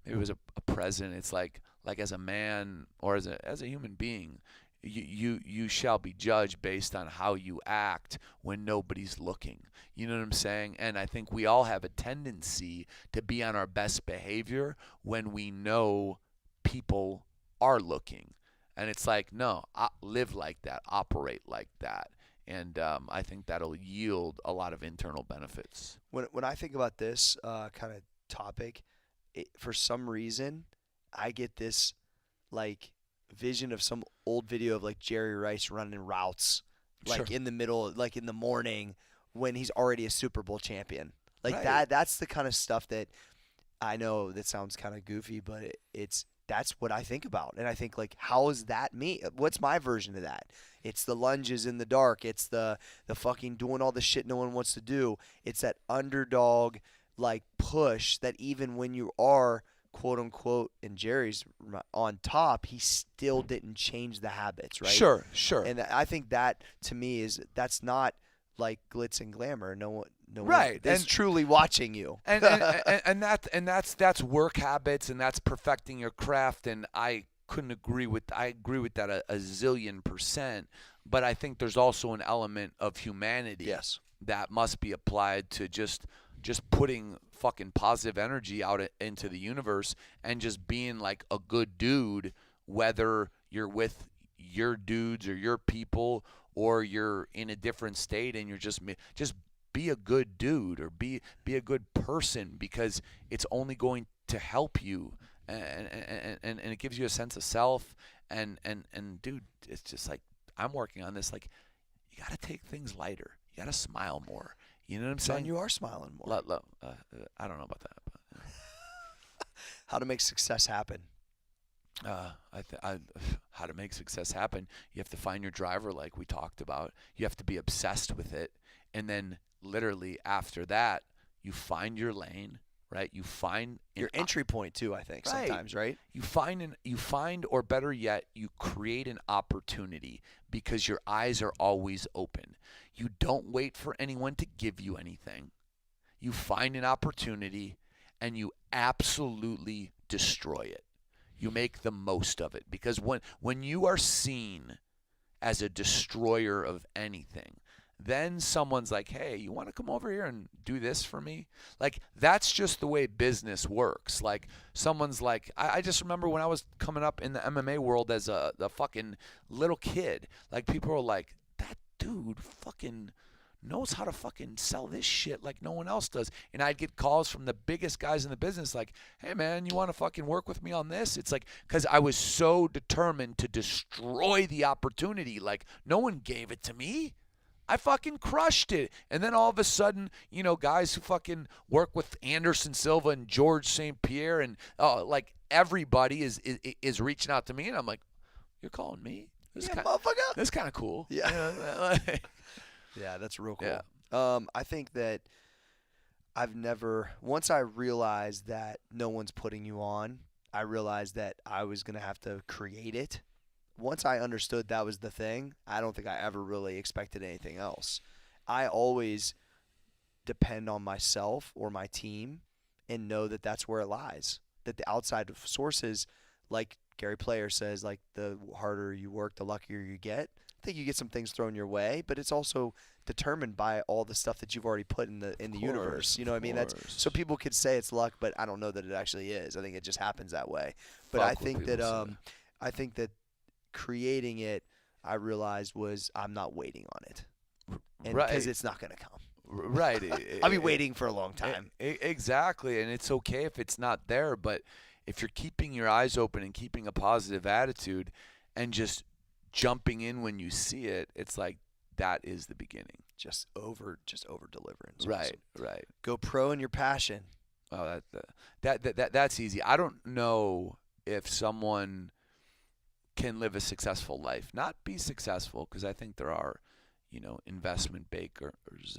maybe it was a president. It's like as a man or as a human being, you shall be judged based on how you act when nobody's looking. You know what I'm saying? And I think we all have a tendency to be on our best behavior when we know people are looking. And it's like, no, live like that, operate like that. And I think that'll yield a lot of internal benefits. When I think about this kind of topic, for some reason, I get this like vision of some old video of like Jerry Rice running routes, like Sure. in the middle, like in the morning when he's already a Super Bowl champion. Like Right. that's the kind of stuff that I know that sounds kind of goofy, but that's what I think about. And I think, like, how is that me? What's my version of that? It's the lunges in the dark. It's the fucking doing all the shit no one wants to do. It's that underdog, like, push that even when you are, quote unquote, in Jerry's on top, he still didn't change the habits, right? Sure. And I think that, to me, that's not like glitz and glamour. No one Right. is truly watching you. and that's work habits, and that's perfecting your craft. And I agree with that a zillion %. But I think there's also an element of humanity Yes. that must be applied to just putting fucking positive energy out into the universe and just being like a good dude whether you're with your dudes or your people or you're in a different state and you're just be a good dude or be a good person, because it's only going to help you, and it gives you a sense of self, and dude, it's just like, I'm working on this, like, you got to take things lighter. You got to smile more. You know what I'm saying? Son, you are smiling more. I don't know about that. But, How to make success happen. How to make success happen. You have to find your driver, like we talked about. You have to be obsessed with it. And then literally after that, you find your lane, right? You find your entry point too, I think, sometimes, right? You find, or better yet, you create an opportunity, because your eyes are always open. You don't wait for anyone to give you anything. You find an opportunity and you absolutely destroy it. You make the most of it, because when you are seen as a destroyer of anything, then someone's like, hey, you want to come over here and do this for me? Like, that's just the way business works. Like, someone's like, I just remember when I was coming up in the MMA world as a fucking little kid, like, people were like, that dude fucking knows how to fucking sell this shit like no one else does. And I'd get calls from the biggest guys in the business like, hey man, you want to fucking work with me on this? It's like, because I was so determined to destroy the opportunity. Like, no one gave it to me. I fucking crushed it. And then all of a sudden, you know, guys who fucking work with Anderson Silva and George St. Pierre and like, everybody is reaching out to me, and I'm like, you're calling me? Motherfucker. That's kind of cool. Yeah. You know, yeah, that's real cool. Yeah. I think that once I realized that no one's putting you on, I realized that I was going to have to create it. Once I understood that was the thing, I don't think I ever really expected anything else. I always depend on myself or my team and know that that's where it lies. That the outside sources, like Gary Player says, like, the harder you work, the luckier you get. I think you get some things thrown your way, but it's also determined by all the stuff that you've already put in the universe. You know what I mean? That's so people could say it's luck, but I don't know that it actually is. I think it just happens that way. But I think that creating it, I realized, was I'm not waiting on it, and because it's not going to come. Right. I'll be waiting for a long time. Exactly, and it's okay if it's not there, but if you're keeping your eyes open and keeping a positive attitude and just jumping in when you see it, it's like, that is the beginning. Just over delivering. Right. Go pro in your passion. Oh, that's easy. I don't know if someone can live a successful life, not be successful, because I think there are, you know, investment bankers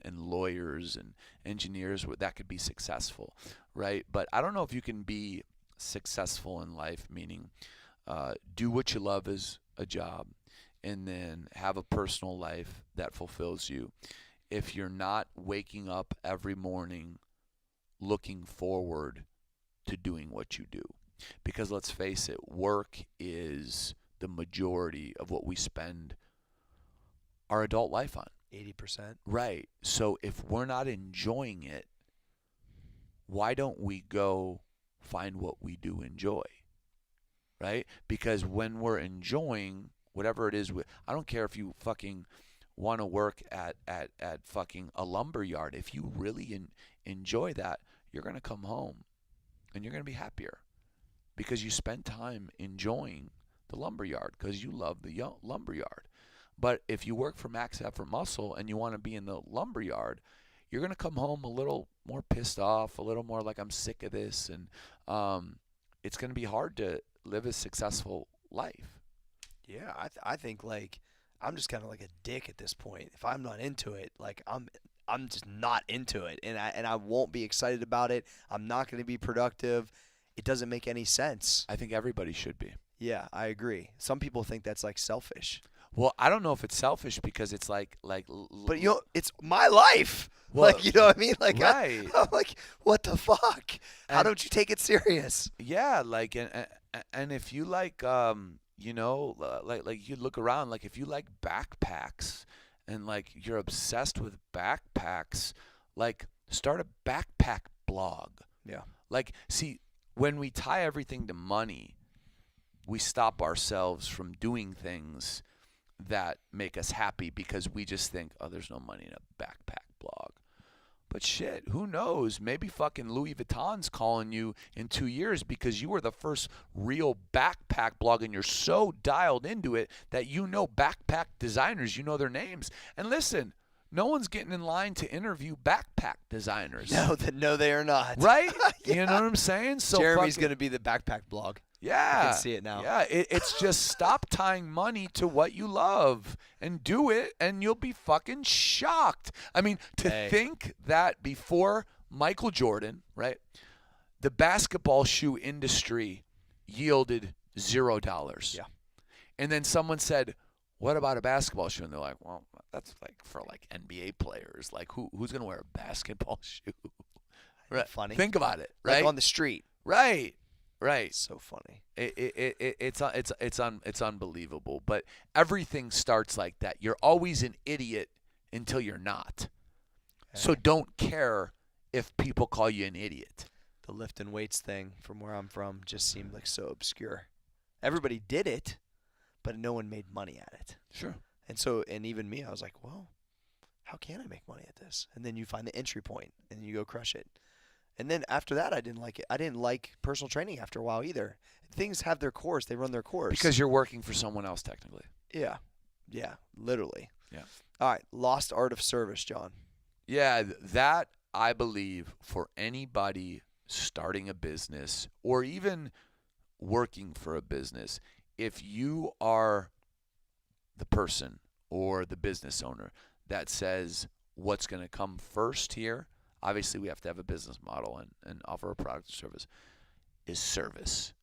and lawyers and engineers that could be successful, right? But I don't know if you can be successful in life, meaning do what you love as a job and then have a personal life that fulfills you, if you're not waking up every morning looking forward to doing what you do. Because let's face it, work is the majority of what we spend our adult life on. 80%. Right. So if we're not enjoying it, why don't we go find what we do enjoy? Right? Because when we're enjoying whatever it is, I don't care if you fucking want to work at fucking a lumber yard. If you really enjoy that, you're going to come home and you're going to be happier because you spent time enjoying the lumber yard because you love the lumber yard. But if you work for Max Effort Muscle and you want to be in the lumber yard, you're going to come home a little more pissed off, a little more like, I'm sick of this. And it's going to be hard to live a successful life. Yeah, I think, like, I'm just kind of like a dick at this point. If I'm not into it, like, I'm just not into it, and I won't be excited about it. I'm not going to be productive. It doesn't make any sense. I think everybody should be. Yeah, I agree. Some people think that's, like, selfish. Well, I don't know if it's selfish because it's like. But you know, it's my life. Well, like, you know what I mean? Like, right. I'm like, what the fuck? How don't you take it serious? Yeah, like, and if you like, you know, like you look around, like if you like backpacks and like you're obsessed with backpacks, like start a backpack blog. Yeah. Like, see, when we tie everything to money, we stop ourselves from doing things that make us happy because we just think, oh, there's no money in a backpack blog. But shit, who knows? Maybe fucking Louis Vuitton's calling you in 2 years because you were the first real backpack blog and you're so dialed into it that you know backpack designers, you know their names. And listen, no one's getting in line to interview backpack designers. No, they are not. Right? Yeah. You know what I'm saying? So Jeremy's going to be the backpack blog. Yeah. I can see it now. Yeah, it's just stop tying money to what you love and do it, and you'll be fucking shocked. I mean, to think that before Michael Jordan, right, the basketball shoe industry yielded $0. Yeah. And then someone said, what about a basketball shoe? And they're like, well, that's like for like NBA players. Like, who's going to wear a basketball shoe? Right. Funny. Think about it, right? Like on the street. Right. Right. So funny. It's unbelievable. But everything starts like that. You're always an idiot until you're not. So don't care if people call you an idiot. The lifting weights thing from where I'm from just seemed like so obscure. Everybody did it, but no one made money at it. Sure. And even me, I was like, well, how can I make money at this? And then you find the entry point and you go crush it. And then after that, I didn't like it. I didn't like personal training after a while either. Things have their course. They run their course. Because you're working for someone else, technically. Yeah. Yeah, literally. Yeah. All right, lost art of service, John. Yeah, that, I believe, for anybody starting a business or even working for a business, if you are the person or the business owner that says what's going to come first here, obviously we have to have a business model and offer a product or service, is service.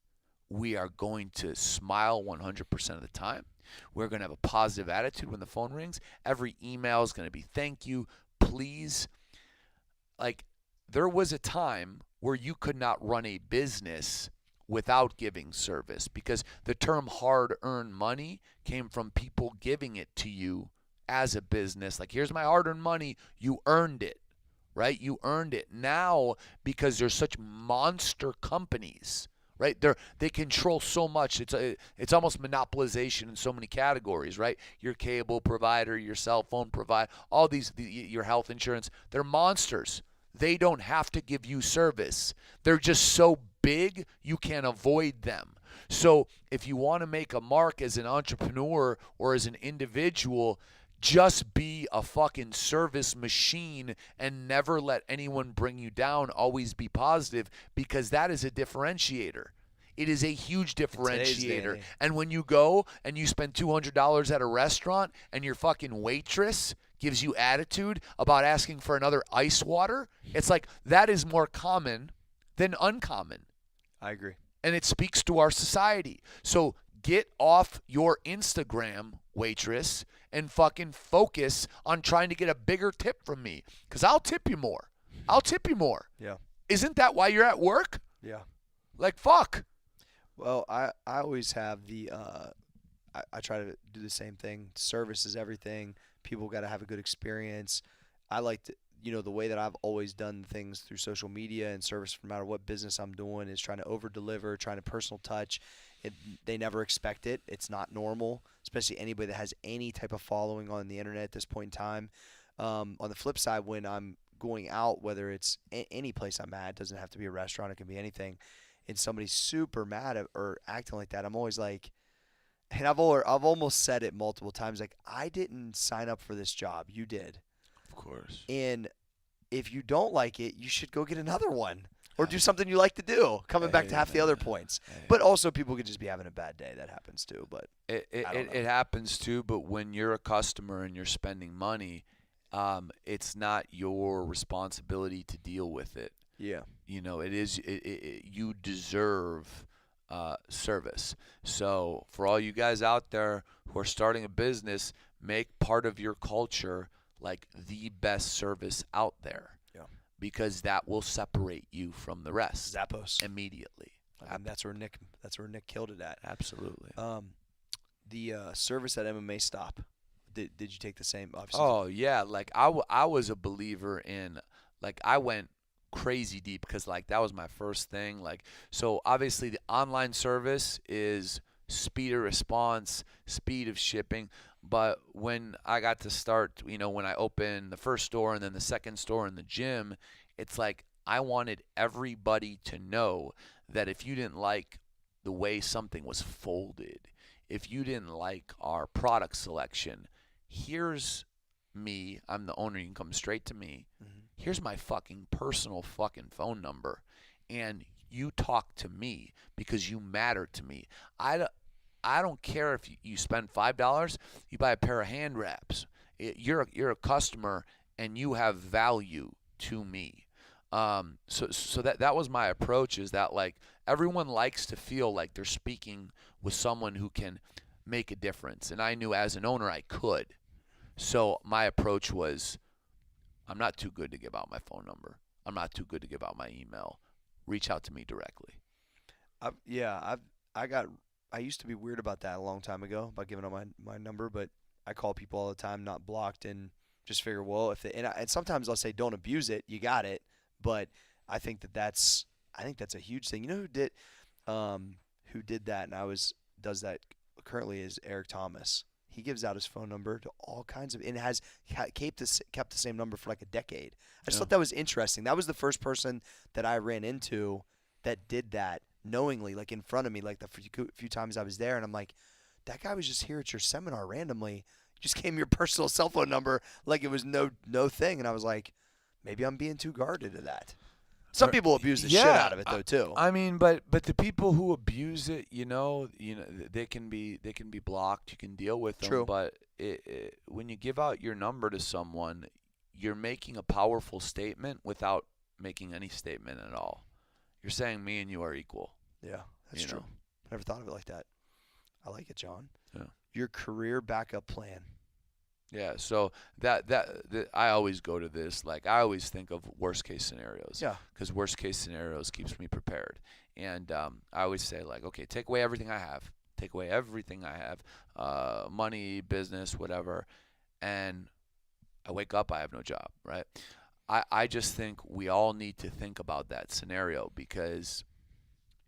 We are going to smile 100% of the time. We're going to have a positive attitude when the phone rings. Every email is going to be thank you, please. Like, there was a time where you could not run a business without giving service because the term hard-earned money came from people giving it to you as a business. Like, here's my hard-earned money. You earned it, right? You earned it. Now, because there's such monster companies, right? They control so much. It's almost monopolization in so many categories, right? Your cable provider, your cell phone provider, all these, your health insurance, they're monsters. They don't have to give you service. They're just so big, you can't avoid them. So if you want to make a mark as an entrepreneur or as an individual, just be a fucking service machine and never let anyone bring you down. Always be positive because that is a differentiator. It is a huge differentiator. And when you go and you spend $200 at a restaurant and your fucking waitress gives you attitude about asking for another ice water, it's like that is more common than uncommon. I agree. And it speaks to our society. So get off your Instagram, waitress, and fucking focus on trying to get a bigger tip from me. Because I'll tip you more. Yeah. Isn't that why you're at work? Yeah. Like, fuck. Well, I always have the I try to do the same thing. Service is everything. People got to have a good experience. I like to, the way that I've always done things through social media and service, no matter what business I'm doing, is trying to over-deliver, trying to personal touch. They never expect it. It's not normal, especially anybody that has any type of following on the internet at this point in time. On the flip side, when I'm going out, whether it's any place I'm at, it doesn't have to be a restaurant, it can be anything, and somebody's super mad at or acting like that, I'm always like, and I've almost said it multiple times, like, I didn't sign up for this job. You did. Of course. And if you don't like it, you should go get another one or do something you like to do. Coming back to half the other points. But also people could just be having a bad day. That happens too. But it happens too. But when you're a customer and you're spending money, it's not your responsibility to deal with it. Yeah. It is. You deserve service. So for all you guys out there who are starting a business, make part of your culture like the best service out there. Yeah. Because that will separate you from the rest. Zappos. Immediately. That's where Nick killed it at. Absolutely. The service at MMA stop. Did you take the same? Obviously. Oh yeah, like I was a believer in, like, I went crazy deep because like that was my first thing. Like, so obviously the online service is speed of response, speed of shipping. But when I got to start, when I opened the first store and then the second store in the gym, it's like I wanted everybody to know that if you didn't like the way something was folded, if you didn't like our product selection, here's me. I'm the owner. You can come straight to me. Here's my fucking personal fucking phone number. And you talk to me because you matter to me. I don't care if you spend $5, you buy a pair of hand wraps. You're a customer and you have value to me. So that was my approach, is that like everyone likes to feel like they're speaking with someone who can make a difference. And I knew as an owner I could. So my approach was, I'm not too good to give out my phone number. I'm not too good to give out my email. Reach out to me directly. I used to be weird about that a long time ago, about giving out my number, but I call people all the time, not blocked, and just figure, well, and sometimes I'll say, don't abuse it, you got it, but I think that's a huge thing. You know who did that, and does that currently, is Eric Thomas. He gives out his phone number to all kinds of, and has kept the same number for like a decade. I just thought that was interesting. That was the first person that I ran into that did that knowingly, like in front of me, like the few times I was there, and I'm like, that guy was just here at your seminar randomly. Just gave me your personal cell phone number like it was no thing, and I was like, maybe I'm being too guarded to that. Some people abuse the shit out of it though too. I mean, but the people who abuse it, they can be blocked. You can deal with them. True. But when you give out your number to someone, you're making a powerful statement without making any statement at all. You're saying me and you are equal. Yeah, that's true. Know? Never thought of it like that. I like it, John. Yeah. Your career backup plan. Yeah, so that I always go to this, like I always think of worst case scenarios. Yeah. Because worst case scenarios keeps me prepared. And I always say, like, okay, take away everything I have. Take away everything I have, money, business, whatever. And I wake up, I have no job, right? I just think we all need to think about that scenario because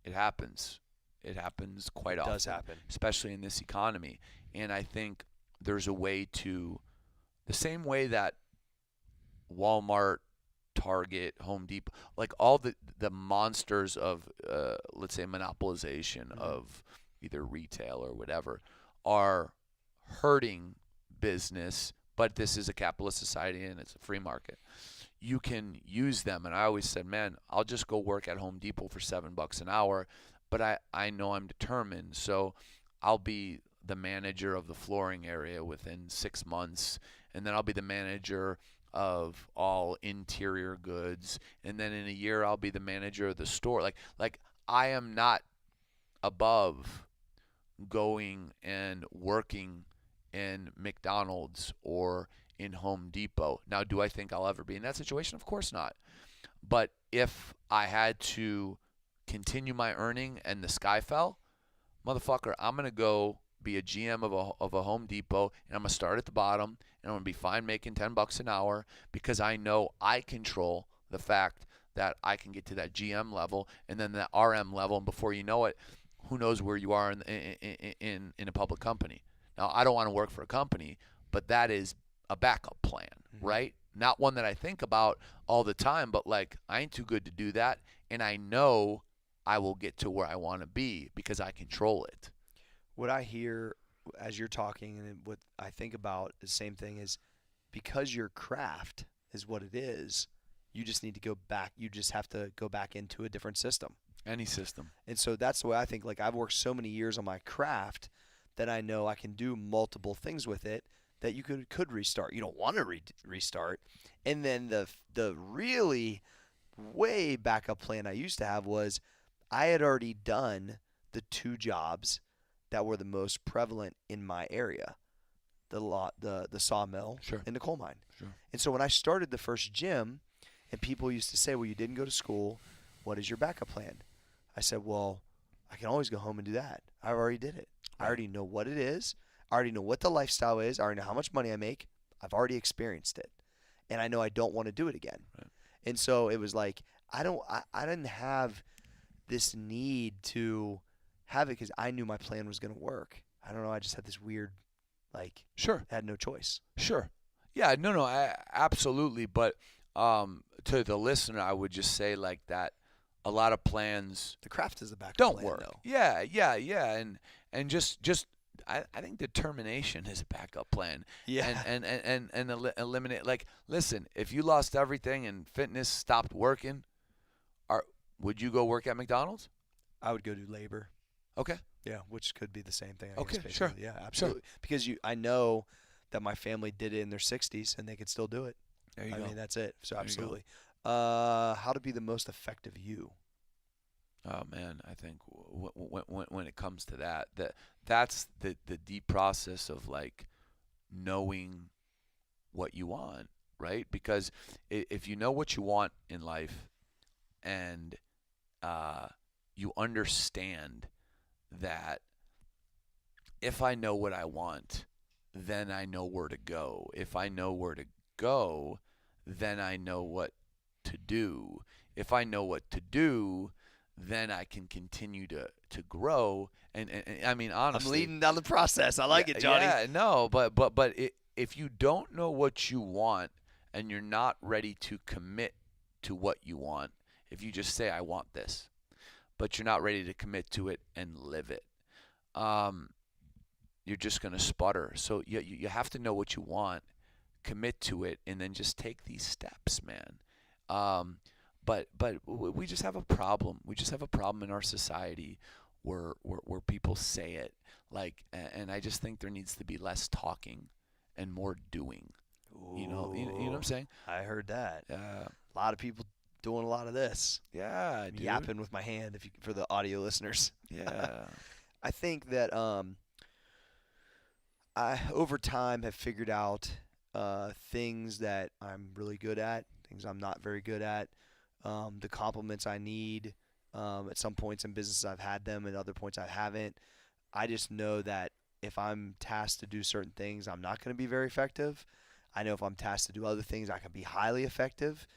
it happens. It happens quite often. It does happen. Especially in this economy. And I think there's a way to, the same way that Walmart, Target, Home Depot, like all the monsters of, let's say, monopolization of either retail or whatever, are hurting business, but this is a capitalist society and it's a free market. You can use them. And I always said, man, I'll just go work at Home Depot for $7 an hour, but I know I'm determined. So I'll be the manager of the flooring area within 6 months, and then I'll be the manager of all interior goods, and then in a year I'll be the manager of the store. Like I am not above going and working in McDonald's or in Home Depot. Now, do I think I'll ever be in that situation? Of course not. But if I had to continue my earning and the sky fell, motherfucker, I'm going to go be a GM of a Home Depot, and I'm going to start at the bottom, and I'm going to be fine making $10 an hour because I know I control the fact that I can get to that GM level and then that RM level, and before you know it, who knows where you are in a public company. Now, I don't want to work for a company, but that is a backup plan, right? Not one that I think about all the time, but like I ain't too good to do that, and I know I will get to where I want to be because I control it. What I hear as you're talking and what I think about the same thing is, because your craft is what it is, you just need to go back. You just have to go back into a different system. Any system. And so that's the way I think. Like, I've worked so many years on my craft that I know I can do multiple things with it that you could restart. You don't want to restart. And then the really way backup plan I used to have was I had already done the 2 jobs that were the most prevalent in my area, the sawmill and the coal mine. Sure. And so when I started the first gym, and people used to say, well, you didn't go to school, what is your backup plan? I said, well, I can always go home and do that. I already did it. I already know what it is. I already know what the lifestyle is. I already know how much money I make. I've already experienced it. And I know I don't want to do it again. Right. And so it was like, I didn't have this need to have it because I knew my plan was going to work. I don't know. I just had this weird, like, Sure. had no choice. Sure. Yeah, no, absolutely. But to the listener, I would just say like that a lot of plans The craft is the backup don't plan, work. though. Yeah. And just I think determination is a backup plan. Yeah. And eliminate, like, listen, if you lost everything and fitness stopped working, would you go work at McDonald's? I would go do labor. Okay. Yeah, which could be the same thing. I Okay, guess, sure. basically. Yeah, absolutely. Because I know that my family did it in their 60s and they could still do it. There you I go. mean, that's it. So There you go. absolutely. How to be the most effective you? Oh man, I think when it comes to that's the deep process of like knowing what you want, right? Because if you know what you want in life and you understand that if I know what I want, then I know where to go. If I know where to go, then I know what to do. If I know what to do, then I can continue to grow. And I mean, honestly, I'm leading down the process. I like it, Johnny. Yeah, no, but if you don't know what you want and you're not ready to commit to what you want, if you just say I want this, but you're not ready to commit to it and live it, you're just gonna sputter. So you have to know what you want, commit to it, and then just take these steps, man. But we just have a problem. We just have a problem in our society where people say it like, and I just think there needs to be less talking and more doing. You know what I'm saying? I heard that. Yeah. A lot of people doing a lot of this. Yeah, dude. Yapping with my hand for the audio listeners. Yeah. I think that I over time have figured out things that I'm really good at, things I'm not very good at, the compliments I need. At some points in business I've had them, at other points I haven't. I just know that if I'm tasked to do certain things, I'm not going to be very effective. I know if I'm tasked to do other things, I can be highly effective.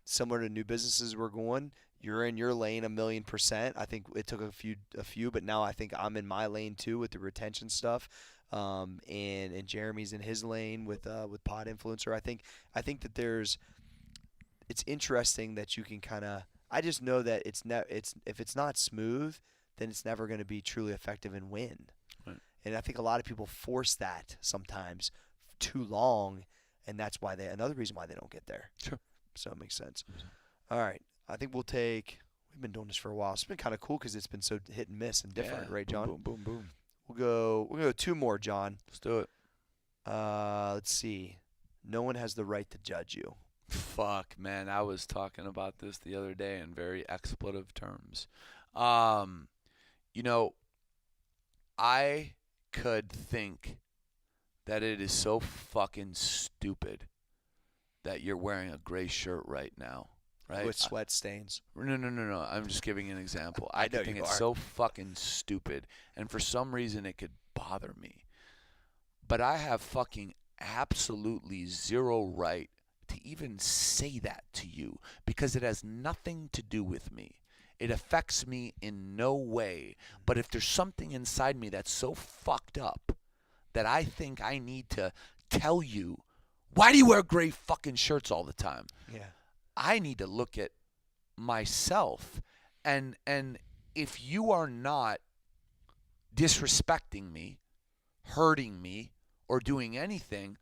Similar to new businesses we're going, you're in your lane 1,000,000%. I think it took a few, but now I think I'm in my lane too with the retention stuff. And Jeremy's in his lane with Pod Influencer. I think that it's interesting that you can kind of. I just know that if it's not smooth, then it's never going to be truly effective and win. Right. And I think a lot of people force that sometimes too long, and that's why another reason why they don't get there. Sure. So it makes sense. All right, I think we've been doing this for a while. It's been kind of cool because it's been so hit and miss and different, right, John? Boom, boom, boom. We'll go 2 more, John. Let's do it. Let's see. No one has the right to judge you. Fuck, man. I was talking about this the other day in very expletive terms. I could think that it is so fucking stupid that you're wearing a gray shirt right now, right? With sweat stains. No. I'm just giving an example. I I know think you it's are. so fucking stupid, and for some reason it could bother me. But I have fucking absolutely zero right to even say that to you because it has nothing to do with me. It affects me in no way. But if there's something inside me that's so fucked up that I think I need to tell you, why do you wear gray fucking shirts all the time? Yeah. I need to look at myself. And if you are not disrespecting me, hurting me, or doing anything,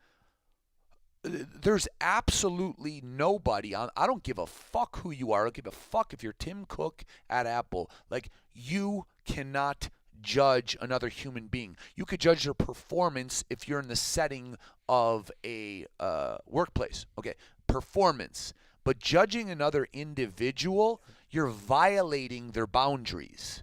there's absolutely nobody on. I don't give a fuck who you are. I don't give a fuck if you're Tim Cook at Apple. Like, you cannot judge another human being. You could judge their performance if you're in the setting of a workplace. Okay, performance. But judging another individual, you're violating their boundaries.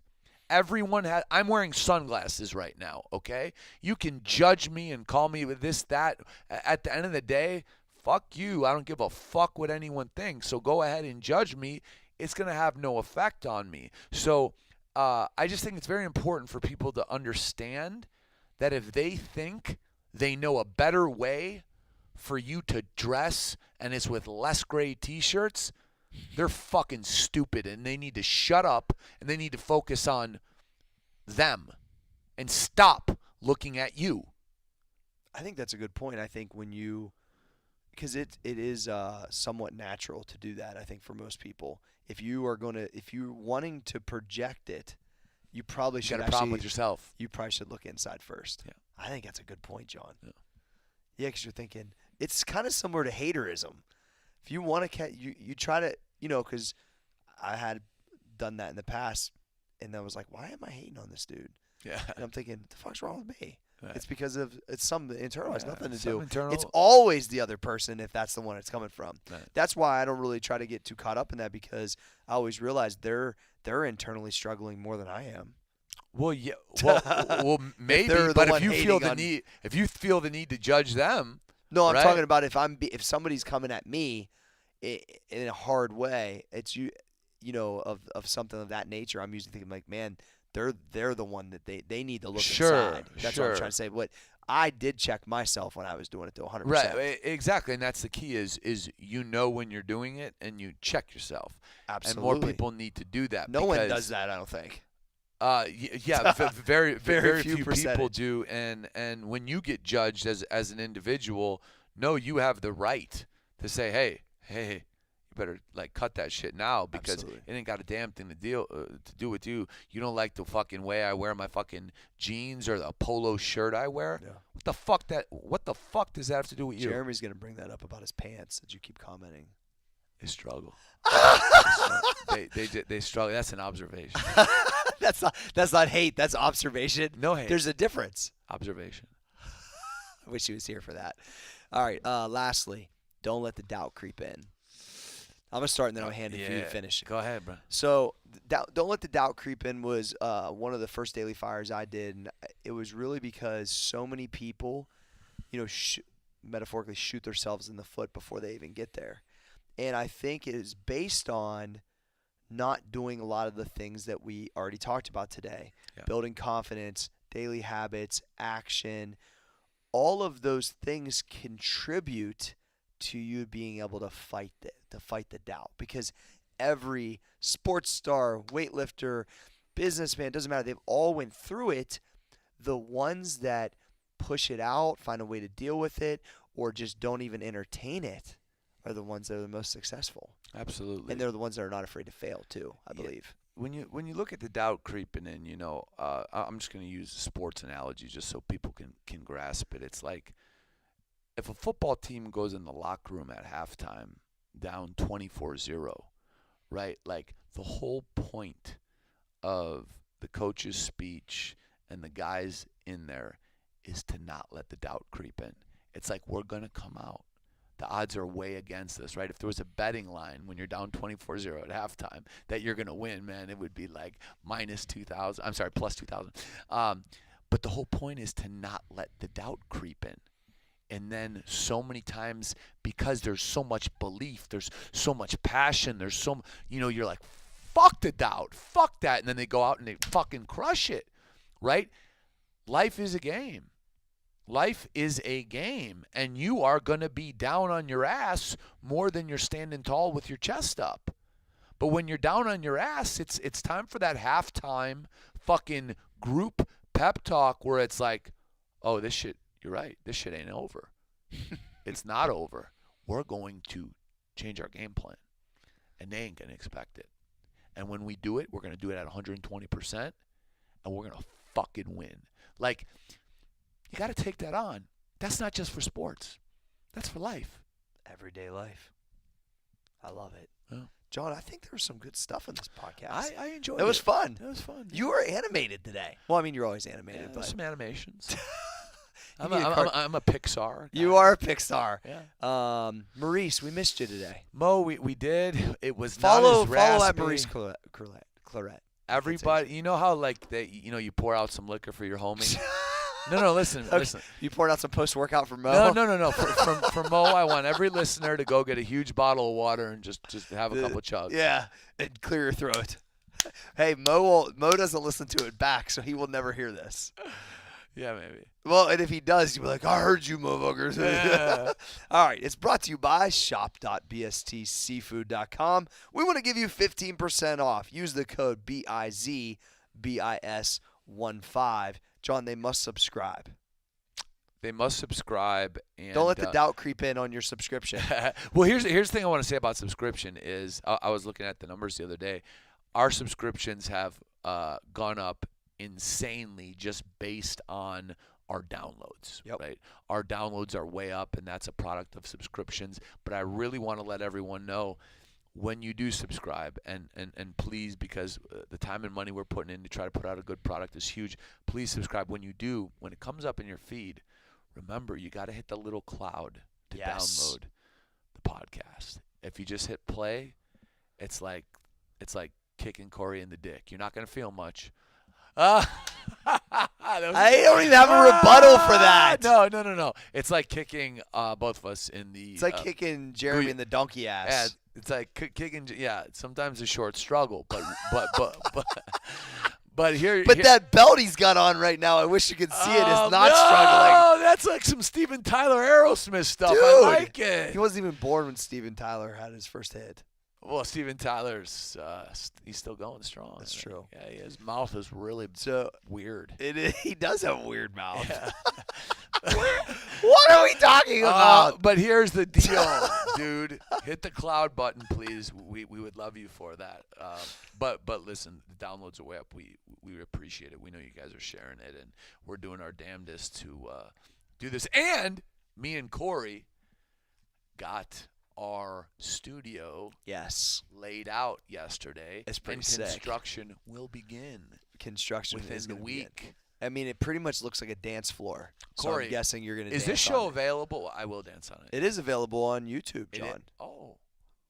I'm wearing sunglasses right now, okay? You can judge me and call me with this, that. At the end of the day, fuck you. I don't give a fuck what anyone thinks. So go ahead and judge me. It's going to have no effect on me. So I just think it's very important for people to understand that if they think they know a better way for you to dress and it's with less gray t-shirts, they're fucking stupid and they need to shut up and they need to focus on them and stop looking at you. I think that's a good point. I think because it is somewhat natural to do that. I think for most people, if you're wanting to project it, you probably should. You got a problem with yourself. You probably should look inside first. Yeah. I think that's a good point, John. Yeah, because you're thinking it's kind of similar to haterism. If you want to, you try to, because I had done that in the past, and I was like, why am I hating on this dude? Yeah. And I'm thinking, what the fuck's wrong with me? Right. It's because it's some internal. It has nothing to do. Internal. It's always the other person if that's the one it's coming from. Right. That's why I don't really try to get too caught up in that, because I always realize they're internally struggling more than I am. Well, yeah. Well, maybe. But if you feel the need to judge them. No, I'm right? talking about if somebody's coming at me in a hard way, it's of something of that nature. I'm usually thinking like, man, they're the one that they need to look inside. That's what I'm trying to say. But I did check myself when I was doing it to 100%. Right, exactly, and that's the key is when you're doing it and you check yourself. Absolutely. And more people need to do that. No one does that, I don't think. Yeah, very few people percentage. do, and when you get judged as an individual, you have the right to say, hey, you better cut that shit now, because Absolutely. it ain't got a damn thing to do with you. You don't like the fucking way I wear my fucking jeans or the polo shirt I wear. Yeah. What the fuck does that have to do with you? Jeremy's gonna bring that up about his pants that you keep commenting. They struggle. they struggle. That's an observation. That's not hate. That's observation. No hate. There's a difference. Observation. I wish he was here for that. All right. Lastly, don't let the doubt creep in. I'm gonna start and then I'll hand it for you to finish. Go ahead, bro. So, don't let the doubt creep in was one of the first daily fires I did, and it was really because so many people, metaphorically shoot themselves in the foot before they even get there, and I think it is based on not doing a lot of the things that we already talked about today. Yeah. Building confidence, daily habits, action, all of those things contribute to you being able to fight the doubt, because every sports star, weightlifter, businessman, doesn't matter, they've all went through it. The ones that push it out, find a way to deal with it, or just don't even entertain it are the ones that are the most successful. Absolutely. And they're the ones that are not afraid to fail too, I believe. When you look at the doubt creeping in, I'm just going to use a sports analogy just so people can grasp it. It's like if a football team goes in the locker room at halftime down 24-0, right? Like the whole point of the coach's speech and the guys in there is to not let the doubt creep in. It's like, we're going to come out. The odds are way against us, right? If there was a betting line when you're down 24-0 at halftime that you're going to win, man, it would be like minus 2,000. I'm sorry, plus 2,000. But the whole point is to not let the doubt creep in. And then so many times, because there's so much belief, there's so much passion, you're like, fuck the doubt, fuck that. And then they go out and they fucking crush it, right? Life is a game. Life is a game, and you are going to be down on your ass more than you're standing tall with your chest up. But when you're down on your ass, it's time for that halftime fucking group pep talk where it's like, oh, this shit, you're right, this shit ain't over. It's not over. We're going to change our game plan, and they ain't going to expect it. And when we do it, we're going to do it at 120%, and we're going to fucking win. Like, you got to take that on. That's not just for sports. That's for life. Everyday life. I love it. Yeah. John, I think there was some good stuff in this podcast. I enjoyed it. It was fun. It was fun. You were animated today. Well, I mean, you're always animated. But some animations. I'm I'm a Pixar guy. You are a Pixar. Yeah. Maurice, we missed you today. Mo, we did. It was follow not as raspy. Follow at Maurice Claret. Everybody, you know how you pour out some liquor for your homie? No, listen. You poured out some post-workout for Mo? No. For Mo, I want every listener to go get a huge bottle of water and just have a couple chugs. Yeah, and clear your throat. Hey, Mo doesn't listen to it back, so he will never hear this. Yeah, maybe. Well, and if he does, you'll be like, I heard you, motherfuckers. Yeah. All right, it's brought to you by shop.bstseafood.com. We want to give you 15% off. Use the code BIZBIS John, they must subscribe. They must subscribe. And don't let the doubt creep in on your subscription. Well, here's the thing I want to say about subscription is I was looking at the numbers the other day. Our subscriptions have gone up insanely just based on our downloads, right? Our downloads are way up, and that's a product of subscriptions. But I really want to let everyone know, when you do subscribe, and please, because the time and money we're putting in to try to put out a good product is huge, please subscribe. When you do, when it comes up in your feed, remember, you got to hit the little cloud to download the podcast. If you just hit play, it's like kicking Cory in the dick. You're not going to feel much. I don't even have a rebuttal for that. No. It's like kicking both of us in the. It's like kicking Jeremy in the donkey ass. Yeah, it's like kicking. Yeah, sometimes a short struggle, but here. That belt he's got on right now, I wish you could see it. Is not struggling. Oh, that's like some Steven Tyler Aerosmith stuff. Dude, I like it. He wasn't even born when Steven Tyler had his first hit. Well, Steven Tyler's he's still going strong. That's true. Yeah, his mouth is really weird. He does have a weird mouth. Yeah. What are we talking about? But here's the deal, dude. Hit the cloud button, please. We would love you for that. But listen, the downloads are way up. We appreciate it. We know you guys are sharing it, and we're doing our damnedest to do this. And me and Cory got our studio laid out yesterday. It's pretty and sick. Construction will begin. Construction within is the gonna week. begin. I mean, it pretty much looks like a dance floor. So Cory, I'm guessing you're going to dance Is this on show it. available? I will dance on it. It is available on YouTube, John. Oh.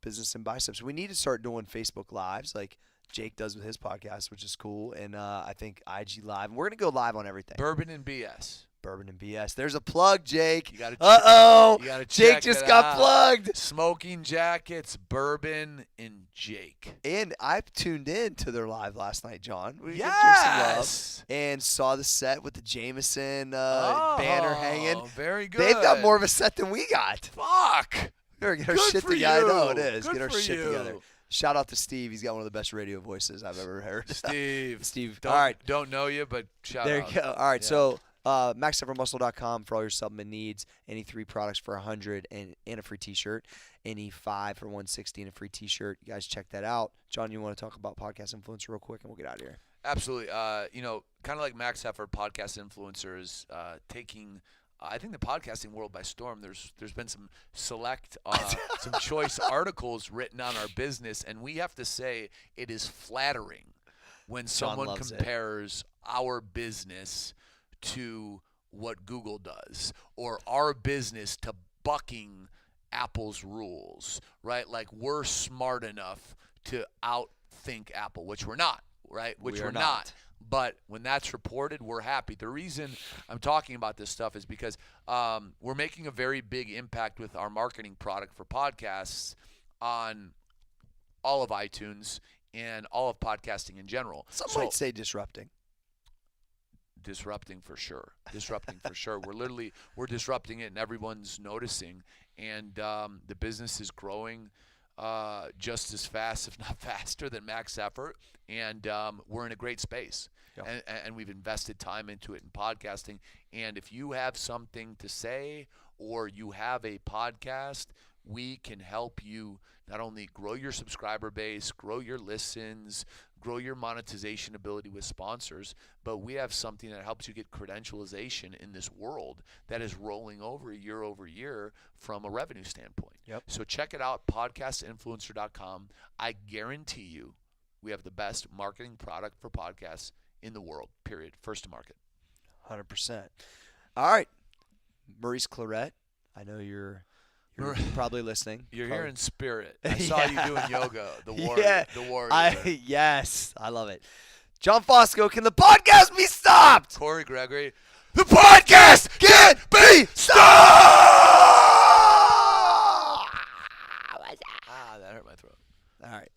Business and Biceps. We need to start doing Facebook Lives like Jake does with his podcast, which is cool. And I think IG Live. And we're going to go live on everything. Bourbon and BS. Bourbon and BS. There's a plug, Jake. You gotta Uh-oh. You gotta Jake check just it got out. plugged. Smoking Jackets, Bourbon, and Jake. And I tuned in to their live last night, John. We Yes. gave some love and saw the set with the Jameson banner hanging. Very good. They've got more of a set than we got. Fuck. We're get our Good shit for together. you. I know it is. Good Get our for shit you. together. Shout out to Steve. He's got one of the best radio voices I've ever heard. Steve. All right. Don't know you, but shout There out. you go. All right. Yeah. So maxeffortmuscle.com for all your supplement needs. Any 3 products for $100 and a free T-shirt. Any 5 for $160 and a free T-shirt. You guys check that out. John, you want to talk about Podcast Influencer real quick, and we'll get out of here. Absolutely. Kind of like Max Heifer, Podcast Influencers taking I think the podcasting world by storm. There's been some select, some choice articles written on our business, and we have to say it is flattering when someone compares our business to what Google does, or our business to bucking Apple's rules, right? Like we're smart enough to outthink Apple, which we're not, right? Which we're not. But when that's reported, we're happy. The reason I'm talking about this stuff is because we're making a very big impact with our marketing product for podcasts on all of iTunes and all of podcasting in general. Some might say disrupting. Disrupting for sure. We're disrupting it, and everyone's noticing. And the business is growing just as fast, if not faster, than max effort. And we're in a great space. Yep. And we've invested time into it in podcasting. And if you have something to say or you have a podcast, we can help you not only grow your subscriber base, grow your listens, grow your monetization ability with sponsors, but we have something that helps you get credentialization in this world that is rolling over year from a revenue standpoint. Yep. So check it out, podcastinfluencer.com. I guarantee you we have the best marketing product for podcasts in the world, period. First to market. 100%. All right. Maurice Claret, I know you're probably listening. You're here in spirit. I saw you doing yoga. The warrior. Yeah. The warrior. Yes, I love it. John Fosco, can the podcast be stopped? Cory Gregory, the podcast can't be stopped! That hurt my throat. All right.